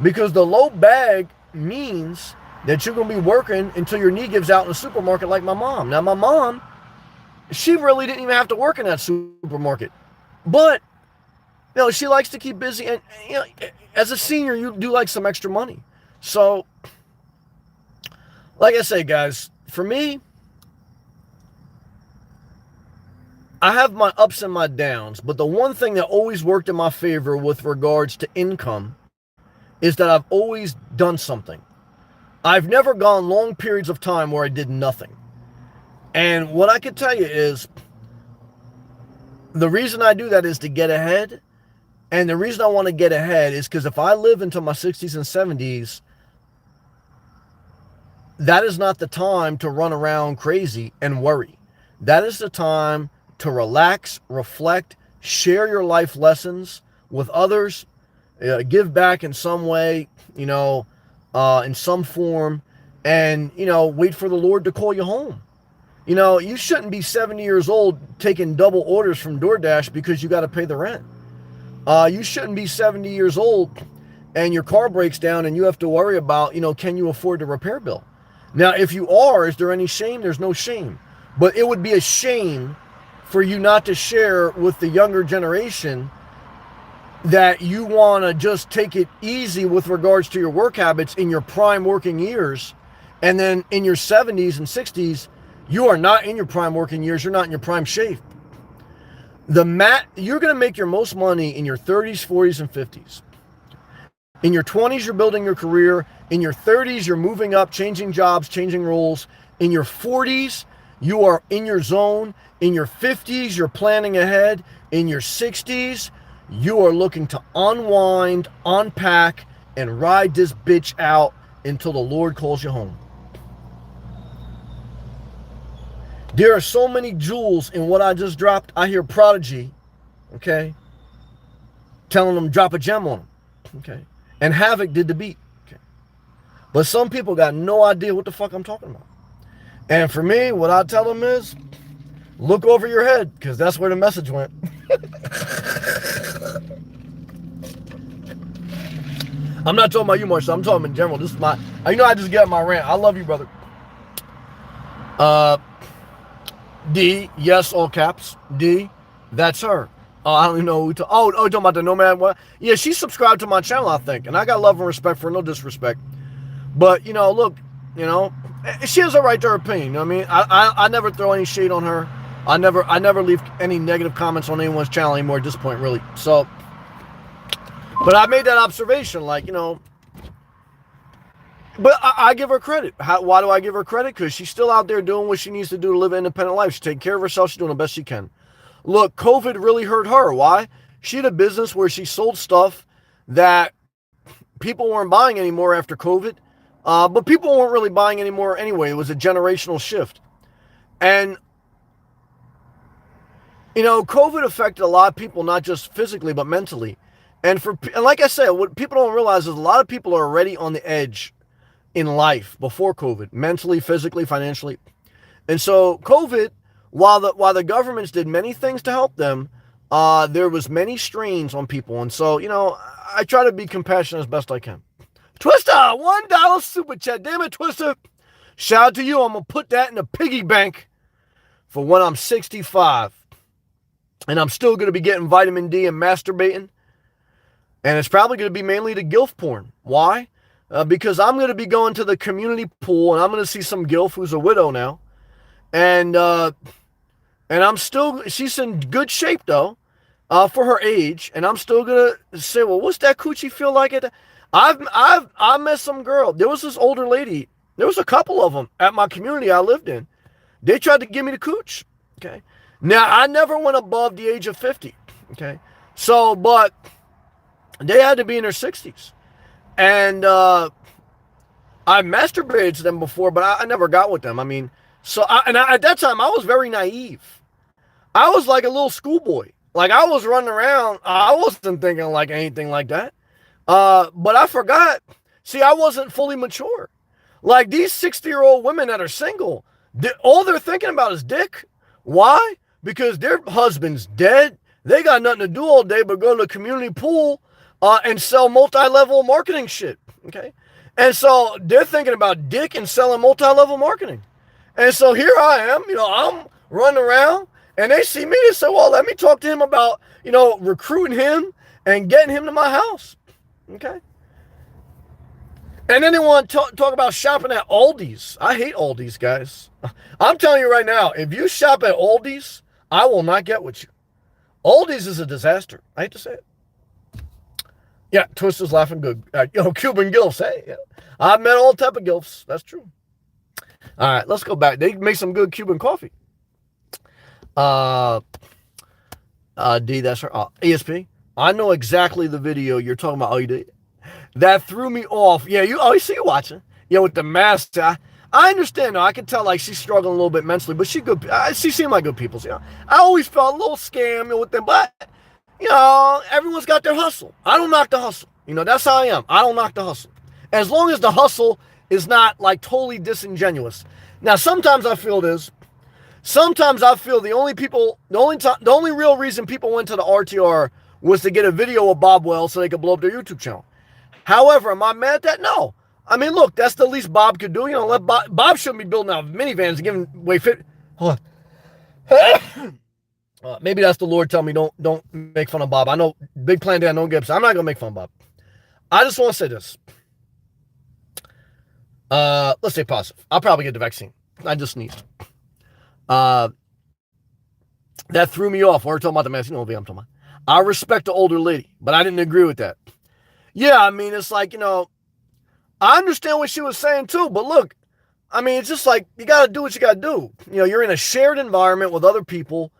Because the low bag means that you're going to be working until your knee gives out in the supermarket like my mom. Now, my mom, she really didn't even have to work in that supermarket. But, she likes to keep busy. And, as a senior, you do like some extra money. So, like I say, guys, for me, I have my ups and my downs. But the one thing that always worked in my favor with regards to income is that I've always done something. I've never gone long periods of time where I did nothing. And what I can tell you is the reason I do that is to get ahead. And the reason I want to get ahead is because if I live into my 60s and 70s, that is not the time to run around crazy and worry. That is the time to relax, reflect, share your life lessons with others, give back in some way, in some form, and, wait for the Lord to call you home. You shouldn't be 70 years old taking double orders from DoorDash because you got to pay the rent. You shouldn't be 70 years old and your car breaks down and you have to worry about, can you afford the repair bill? Now, if you are, is there any shame? There's no shame. But it would be a shame for you not to share with the younger generation that you want to just take it easy with regards to your work habits in your prime working years. And then in your 70s and 60s, you are not in your prime working years. You're not in your prime shape. You're going to make your most money in your 30s, 40s, and 50s. In your 20s, you're building your career. In your 30s, you're moving up, changing jobs, changing roles. In your 40s, you are in your zone. In your 50s, you're planning ahead. In your 60s, you are looking to unwind, unpack, and ride this bitch out until the Lord calls you home. There are so many jewels in what I just dropped. I hear Prodigy, okay, telling them drop a gem on them, okay, and Havoc did the beat, okay. But some people got no idea what the fuck I'm talking about. And for me, what I tell them is, look over your head, because that's where the message went. I'm not talking about you, Marshall. I'm talking in general. This is my, I just get my rant. I love you, brother. D, yes, all caps. D, that's her. I don't even know who you're talking about the Nomad one? Yeah, she subscribed to my channel, I think. And I got love and respect for her, no disrespect. But, look, she has a right to her opinion. You know what I mean? I never throw any shade on her. I never leave any negative comments on anyone's channel anymore at this point, really. So, but I made that observation, but I give her credit. Why do I give her credit? Because she's still out there doing what she needs to do to live an independent life. She's taking care of herself. She's doing the best she can. Look, COVID really hurt her. Why? She had a business where she sold stuff that people weren't buying anymore after COVID. But people weren't really buying anymore anyway. It was a generational shift. And, COVID affected a lot of people, not just physically, but mentally. And like I said, what people don't realize is a lot of people are already on the edge in life before COVID, mentally, physically, financially. And so COVID, while the governments did many things to help them, there was many strains on people. And so, I try to be compassionate as best I can. Twister, $1 super chat. Damn it, Twister. Shout out to you. I'm going to put that in the piggy bank for when I'm 65. And I'm still going to be getting vitamin D and masturbating. And it's probably going to be mainly the GILF porn. Why? Because I'm going to be going to the community pool and I'm going to see some GILF who's a widow now. And she's in good shape though, for her age. And I'm still going to say, well, what's that coochie feel like? I met some girl. There was this older lady. There was a couple of them at my community I lived in. They tried to give me the cooch. Okay. Now, I never went above the age of 50. Okay. So, but they had to be in their 60s. And I masturbated to them before, but I never got with them. I mean, at that time, I was very naive. I was like a little schoolboy. Like, I was running around. I wasn't thinking like anything like that. But I forgot. See, I wasn't fully mature. Like, these 60-year-old women that are single, all they're thinking about is dick. Why? Because their husband's dead. They got nothing to do all day but go to the community pool and sell multi-level marketing shit. Okay? And so they're thinking about dick and selling multi-level marketing. And so here I am, I'm running around and they see me. They say, well, let me talk to him about, recruiting him and getting him to my house. Okay? And then they want to talk about shopping at Aldi's. I hate Aldi's, guys. I'm telling you right now, if you shop at Aldi's, I will not get with you. Aldi's is a disaster. I hate to say it. Yeah, Twister's laughing good. Cuban gilfs. Hey, yeah. I've met all type of gilfs. That's true. All right, let's go back. They make some good Cuban coffee. D, that's her. ESP. I know exactly the video you're talking about. Oh, you did? That threw me off. Yeah, you see you watching. Yeah, with the mask. I understand though. I can tell like she's struggling a little bit mentally, but she seemed like good people. I always felt a little scam with them, but everyone's got their hustle. I don't knock the hustle. That's how I am. I don't knock the hustle. As long as the hustle is not like totally disingenuous. Now, sometimes I feel this. Sometimes I feel the only real reason people went to the RTR was to get a video of Bob Wells so they could blow up their YouTube channel. However, am I mad at that? No. I mean, look, that's the least Bob could do. Let Bob shouldn't be building out minivans and giving away fit. Hold on. Maybe that's the Lord telling me don't make fun of Bob. I know Big Plan Dan, don't get upset. I'm not gonna make fun of Bob. I just want to say this. Let's stay positive. I'll probably get the vaccine. I just sneezed. That threw me off. We're talking about the mask. You know what I'm talking about. I respect the older lady, but I didn't agree with that. Yeah, I mean, it's like, I understand what she was saying too, but look, I mean, it's just like, you got to do what you got to do. You're in a shared environment with other people,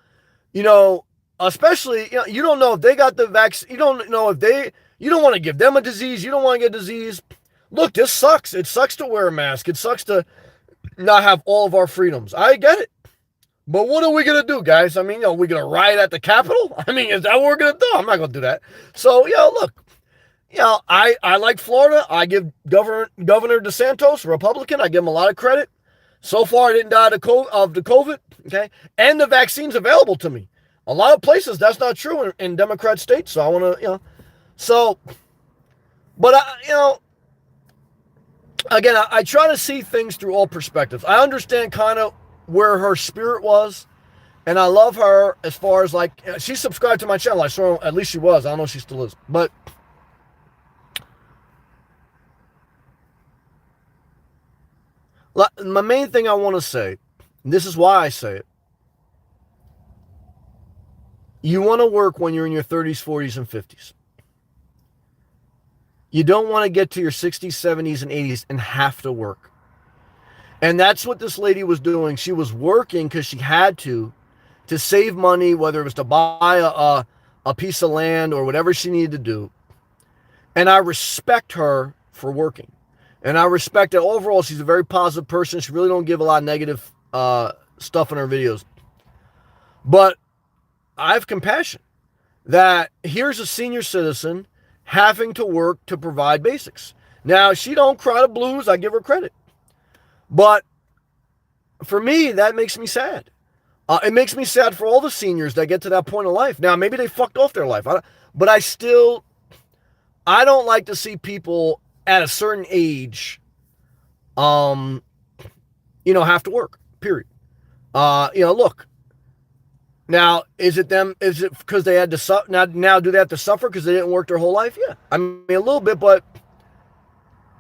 especially, you don't know if they got the vaccine. You don't know if you don't want to give them a disease. You don't want to get a disease. Look, this sucks. It sucks to wear a mask. It sucks to not have all of our freedoms. I get it. But what are we going to do, guys? I mean, we're going to riot at the Capitol? I mean, is that what we're going to do? I'm not going to do that. So, look, I like Florida. I give Governor DeSantis, Republican, I give him a lot of credit. So far, I didn't die of the COVID, okay? And the vaccine's available to me. A lot of places, that's not true in Democrat states. So I want to, but, again, I try to see things through all perspectives. I understand kind of where her spirit was, and I love her as far as, like, she subscribed to my channel. I saw her, at least she was. I don't know if she still is. But my main thing I want to say, and this is why I say it, you want to work when you're in your 30s, 40s, and 50s. You don't want to get to your 60s, 70s, and 80s and have to work. And that's what this lady was doing. She was working because she had to save money, whether it was to buy a piece of land or whatever she needed to do. And I respect her for working. And I respect that overall she's a very positive person. She really don't give a lot of negative stuff in her videos. But I have compassion that here's a senior citizen having to work to provide basics. Now, she don't cry the blues. I give her credit. But for me, that makes me sad. It makes me sad for all the seniors that get to that point in life. Now, maybe they fucked off their life. But I don't like to see people at a certain age, have to work, period. Look, now, is it because they had to suffer? Now, do they have to suffer because they didn't work their whole life? Yeah. I mean, a little bit, but,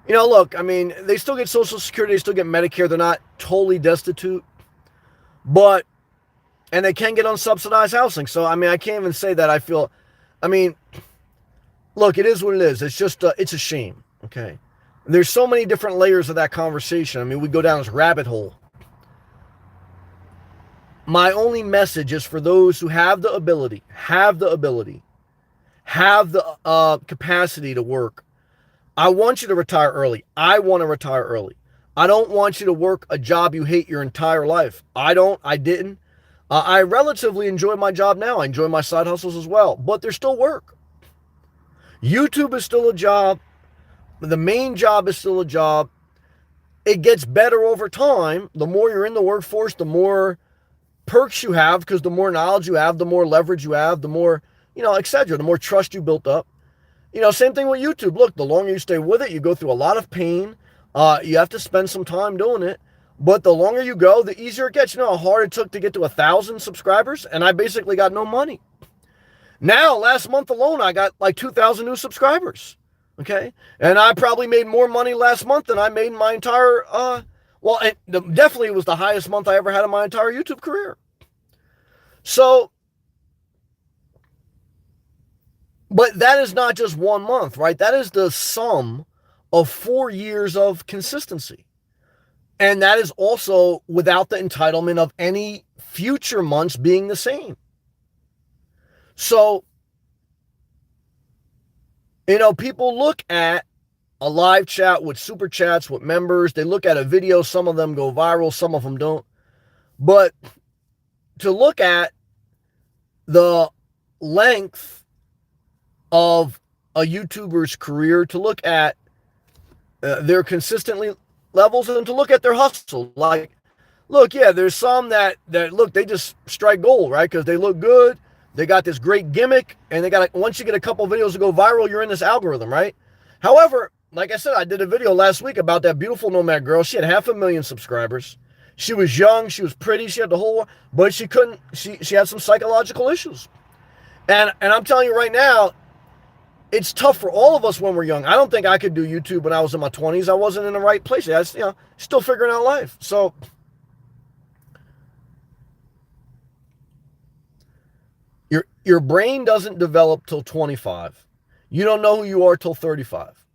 look, I mean, they still get Social Security, they still get Medicare, they're not totally destitute, and they can get unsubsidized housing. So, I mean, I can't even say that look, it is what it is. It's just, it's a shame, okay? There's so many different layers of that conversation. I mean, we go down this rabbit hole. My only message is for those who have the ability, have the capacity to work. I want you to retire early. I want to retire early. I don't want you to work a job you hate your entire life. I didn't. I relatively enjoy my job now. I enjoy my side hustles as well, but there's still work. YouTube is still a job. The main job is still a job. It gets better over time. The more you're in the workforce, the more perks you have, because the more knowledge you have, the more leverage you have, the more, etc., the more trust you built up. Same thing with YouTube. Look, the longer you stay with it, you go through a lot of pain. You have to spend some time doing it. But the longer you go, the easier it gets. You know how hard it took to get to 1,000 subscribers? And I basically got no money. Now, last month alone, I got like 2,000 new subscribers. Okay? And I probably made more money last month than I made in my entire, definitely it was the highest month I ever had in my entire YouTube career. So, but that is not just 1 month, right? That is the sum of 4 years of consistency. And that is also without the entitlement of any future months being the same. So, people look at a live chat with super chats, with members. They look at a video. Some of them go viral. Some of them don't. But to look at the length of a YouTuber's career, to look at their consistently levels, and to look at their hustle. Like, look, yeah, there's some that look, they just strike gold, right? Because they look good. They got this great gimmick, and once you get a couple videos to go viral, you're in this algorithm, right? However, like I said, I did a video last week about that beautiful nomad girl. She had 500,000 subscribers. She was young, she was pretty, she had the whole, but she had some psychological issues. And I'm telling you right now, it's tough for all of us when we're young. I don't think I could do YouTube when I was in my 20s. I wasn't in the right place. I was, still figuring out life. So, your brain doesn't develop till 25. You don't know who you are till 35.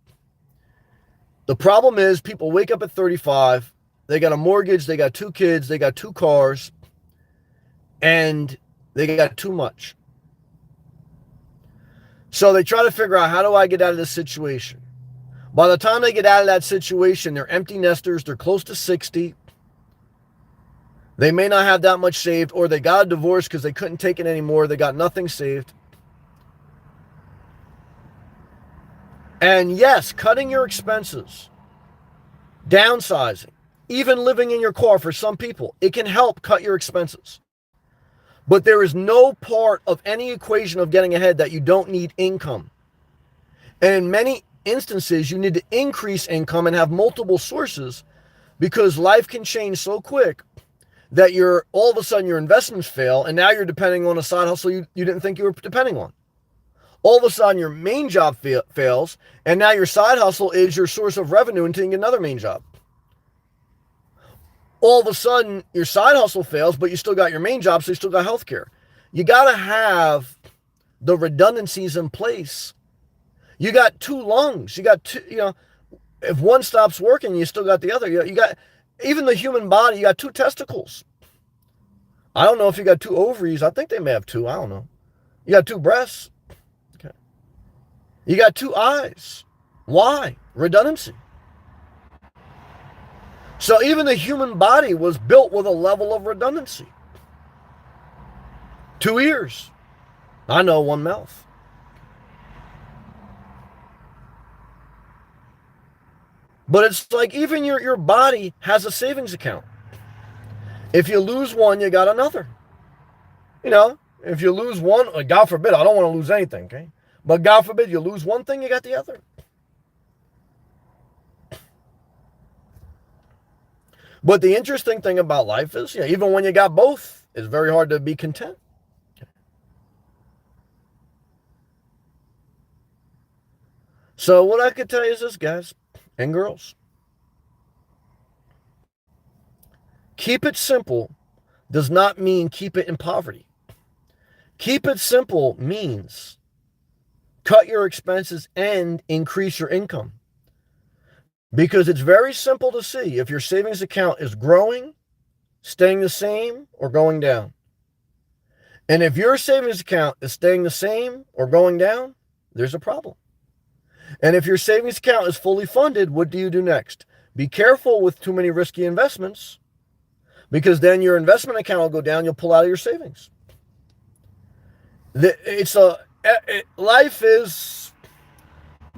The problem is people wake up at 35, they got a mortgage, they got 2 kids, they got 2 cars, and they got too much. So they try to figure out, how do I get out of this situation? By the time they get out of that situation, they're empty nesters, they're close to 60. They may not have that much saved, or they got a divorce because they couldn't take it anymore. They got nothing saved. And yes, cutting your expenses, downsizing, even living in your car for some people, it can help cut your expenses. But there is no part of any equation of getting ahead that you don't need income. And in many instances, you need to increase income and have multiple sources, because life can change so quick that all of a sudden your investments fail, and now you're depending on a side hustle you didn't think you were depending on. All of a sudden your main job fails, and now your side hustle is your source of revenue until you get another main job. All of a sudden your side hustle fails, but you still got your main job, so you still got healthcare. You got to have the redundancies in place. You got two lungs. You got two, if one stops working, you still got the other. You got, even the human body, you got two testicles. I don't know if you got two ovaries. I think they may have two. I don't know. You got two breasts. Okay. You got two eyes. Why? Redundancy. So even the human body was built with a level of redundancy. Two ears. I know, one mouth. But it's like even your body has a savings account. If you lose one, you got another. If you lose one, God forbid, I don't want to lose anything, okay? But God forbid, you lose one thing, you got the other. But the interesting thing about life is, even when you got both, it's very hard to be content. So what I could tell you is this, guys and girls. Keep it simple does not mean keep it in poverty. Keep it simple means cut your expenses and increase your income. Because it's very simple to see if your savings account is growing, staying the same, or going down. And if your savings account is staying the same or going down, there's a problem. And if your savings account is fully funded, what do you do next? Be careful with too many risky investments, because then your investment account will go down. You'll pull out of your savings. Life is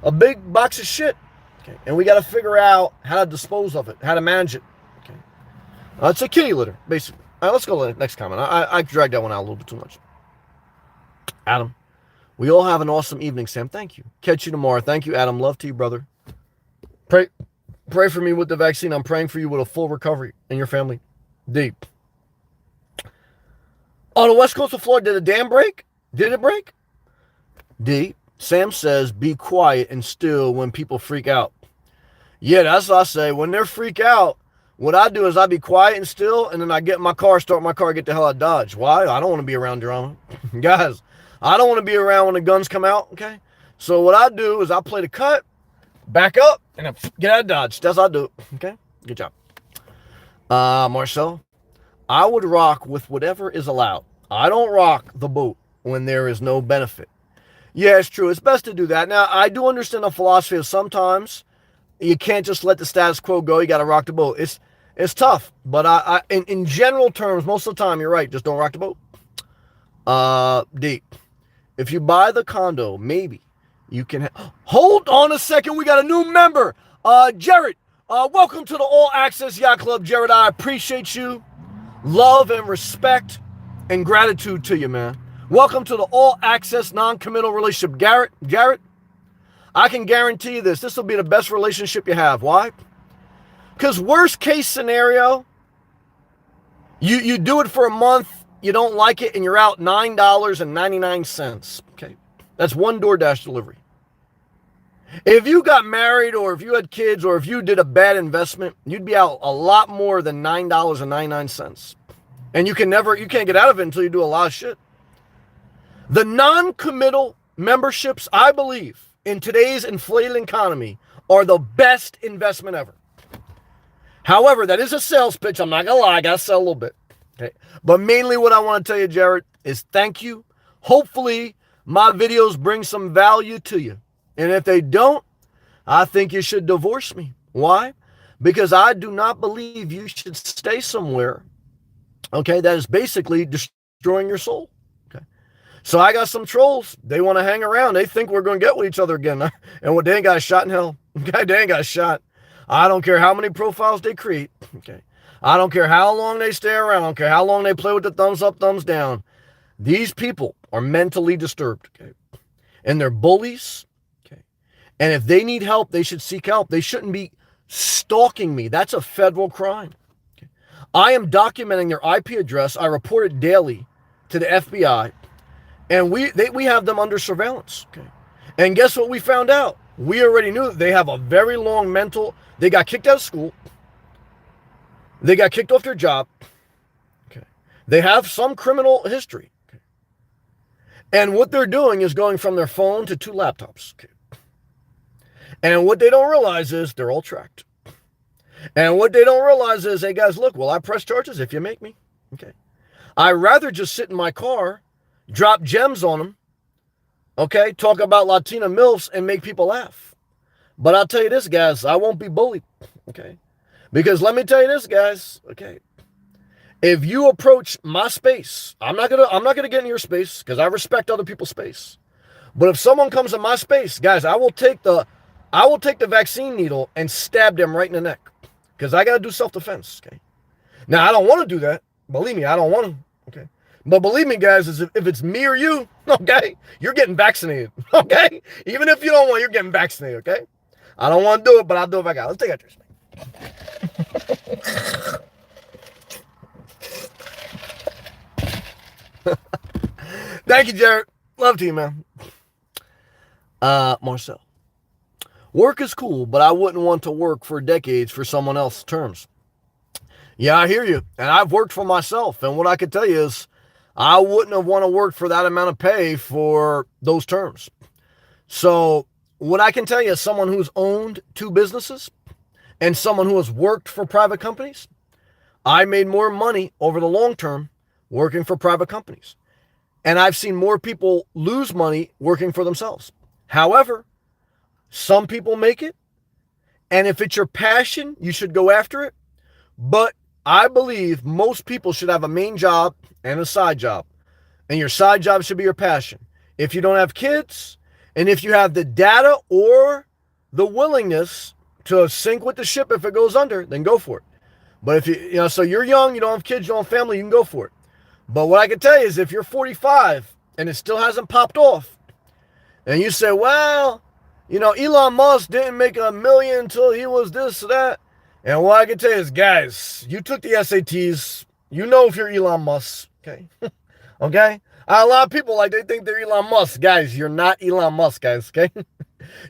a big box of shit. Okay. And we got to figure out how to dispose of it, how to manage it. Okay. It's a kitty litter, basically. All right, let's go to the next comment. I dragged that one out a little bit too much. Adam, we all have an awesome evening, Sam. Thank you. Catch you tomorrow. Thank you, Adam. Love to you, brother. Pray for me with the vaccine. I'm praying for you with a full recovery and your family. D. On the west coast of Florida, did a dam break? Did it break? D. Sam says, be quiet and still when people freak out. Yeah, that's what I say. When they freak out, what I do is I be quiet and still, and then I get in my car, start my car, get the hell out of Dodge. Why? I don't want to be around drama. Guys, I don't want to be around when the guns come out, okay? So what I do is I play the cut, back up, and then get out of Dodge. That's what I do, okay? Good job. Marcel, I would rock with whatever is allowed. I don't rock the boat when there is no benefit. Yeah, it's true. It's best to do that. Now, I do understand the philosophy of sometimes you can't just let the status quo go. You got to rock the boat. It's tough, but in general terms, most of the time, you're right. Just don't rock the boat. D. If you buy the condo, maybe you can. Hold on a second. We got a new member. Jared. Welcome to the All Access Yacht Club, Jared. I appreciate you. Love and respect and gratitude to you, man. Welcome to the All Access Non-Committal Relationship. Jared, I can guarantee you this will be the best relationship you have. Why? Because worst case scenario, you do it for a month, you don't like it, and you're out $9.99. Okay, that's one DoorDash delivery. If you got married, or if you had kids, or if you did a bad investment, you'd be out a lot more than $9.99. And you can't get out of it until you do a lot of shit. The non-committal memberships, I believe, in today's inflated economy, are the best investment ever. However, that is a sales pitch. I'm not going to lie. I got to sell a little bit. Okay. But mainly what I want to tell you, Jared, is thank you. Hopefully, my videos bring some value to you. And if they don't, I think you should divorce me. Why? Because I do not believe you should stay somewhere Okay, that is basically destroying your soul. Okay. So I got some trolls. They want to hang around. They think we're going to get with each other again. And what, they ain't got a shot in hell. Okay, they ain't got a shot. I don't care how many profiles they create. Okay. I don't care how long they stay around. I don't care how long they play with the thumbs up, thumbs down. These people are mentally disturbed. Okay. And they're bullies. Okay. And if they need help, they should seek help. They shouldn't be stalking me. That's a federal crime. Okay. I am documenting their IP address. I report it daily to the FBI. And we have them under surveillance. Okay. And guess what we found out? We already knew that they have a very long mental. They got kicked out of school. They got kicked off their job. Okay. They have some criminal history. Okay. And what they're doing is going from their phone to 2 laptops. Okay. And what they don't realize is they're all tracked. And what they don't realize is, hey guys, look, will I press charges if you make me? Okay. I'd rather just sit in my car, drop gems on them, okay, talk about Latina MILFs and make people laugh. But I'll tell you this, guys, I won't be bullied, okay? Because let me tell you this, guys, okay? If you approach my space, I'm not gonna get in your space because I respect other people's space. But if someone comes in my space, guys, I will take the vaccine needle and stab them right in the neck because I gotta do self-defense, okay? Now I don't want to do that. Believe me, I don't want to, okay? But believe me, guys, if it's me or you, okay, you're getting vaccinated, okay? Even if you don't want, you're getting vaccinated, okay? I don't want to do it, but I'll do it if I got it. Let's take out yours. Thank you, Jared. Love to you, man. Marcel. Work is cool, but I wouldn't want to work for decades for someone else's terms. Yeah, I hear you. And I've worked for myself. And what I can tell you is I wouldn't have want to work for that amount of pay for those terms. So what I can tell you is someone who's owned 2 businesses and someone who has worked for private companies, I made more money over the long term working for private companies. And I've seen more people lose money working for themselves. However, some people make it. And if it's your passion, you should go after it. But I believe most people should have a main job and a side job. And your side job should be your passion. If you don't have kids, and if you have the data or the willingness to sink with the ship if it goes under, then go for it. But if so you're young, you don't have kids, you don't have family, you can go for it. But what I can tell you is if you're 45 and it still hasn't popped off, and you say, well, Elon Musk didn't make $1 million until he was this or that. And what I can tell you is, guys, you took the SATs. You know if you're Elon Musk, okay? Okay? A lot of people, they think they're Elon Musk. Guys, you're not Elon Musk, guys, okay?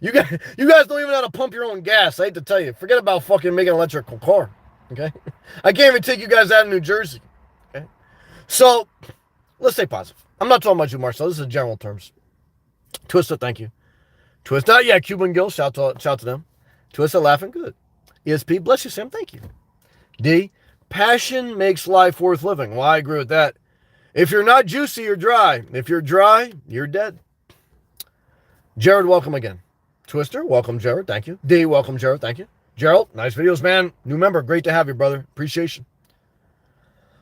You guys don't even know how to pump your own gas. I hate to tell you. Forget about fucking making an electrical car, okay? I can't even take you guys out of New Jersey, okay? So, let's stay positive. I'm not talking about you, Marcel. This is general terms. Twister, thank you. Twister, yeah, Cuban Gill, shout to them. Twister, laughing good. ESP, bless you, Sam, thank you. D, passion makes life worth living. Well, I agree with that. If you're not juicy, you're dry. If you're dry, you're dead. Jared, welcome again. Twister, welcome, Jared, thank you. D, welcome, Jared, thank you. Gerald, nice videos, man. New member, great to have you, brother. Appreciation.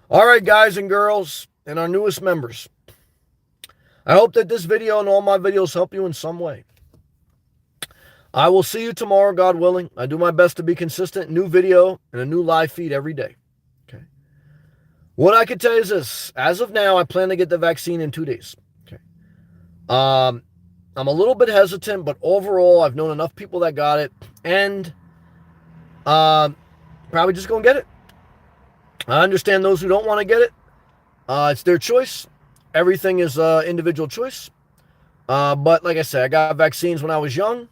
All right, guys and girls, and our newest members. I hope that this video and all my videos help you in some way. I will see you tomorrow, God willing. I do my best to be consistent. New video and a new live feed every day. Okay. What I can tell you is this. As of now, I plan to get the vaccine in 2 days. Okay. I'm a little bit hesitant, but overall, I've known enough people that got it. And probably just go and get it. I understand those who don't want to get it. It's their choice. Everything is individual choice. But like I said, I got vaccines when I was young.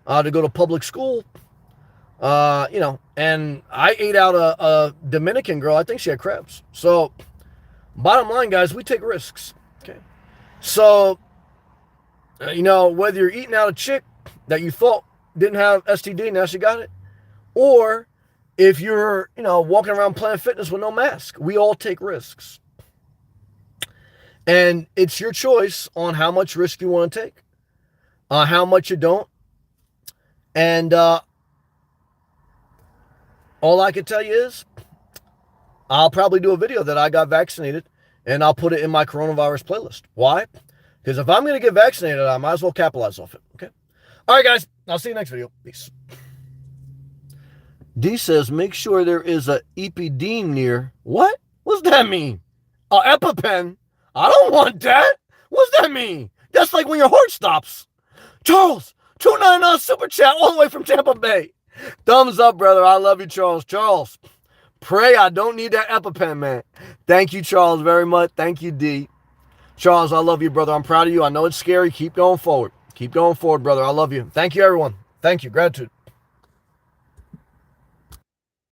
To go to public school, and I ate out a Dominican girl. I think she had crabs. So, bottom line, guys, we take risks. Okay. So, whether you're eating out a chick that you thought didn't have STD, now she got it, or if you're, walking around Planet Fitness with no mask, we all take risks. And it's your choice on how much risk you want to take, how much you don't. And all I can tell you is I'll probably do a video that I got vaccinated, and I'll put it in my coronavirus playlist. Why? Because if I'm going to get vaccinated, I might as well capitalize off it. Okay. All right, guys. I'll see you next video. Peace. D says, make sure there is a EpiDeem near. What? What's that mean? EpiPen? I don't want that. What's that mean? That's like when your heart stops. Charles, 299 super chat all the way from Tampa Bay. Thumbs up, brother. I love you, Charles. Charles, pray I don't need that EpiPen, man. Thank you, Charles, very much. Thank you, D. Charles, I love you, brother. I'm proud of you. I know it's scary. Keep going forward. Keep going forward, brother. I love you. Thank you, everyone. Thank you. Gratitude.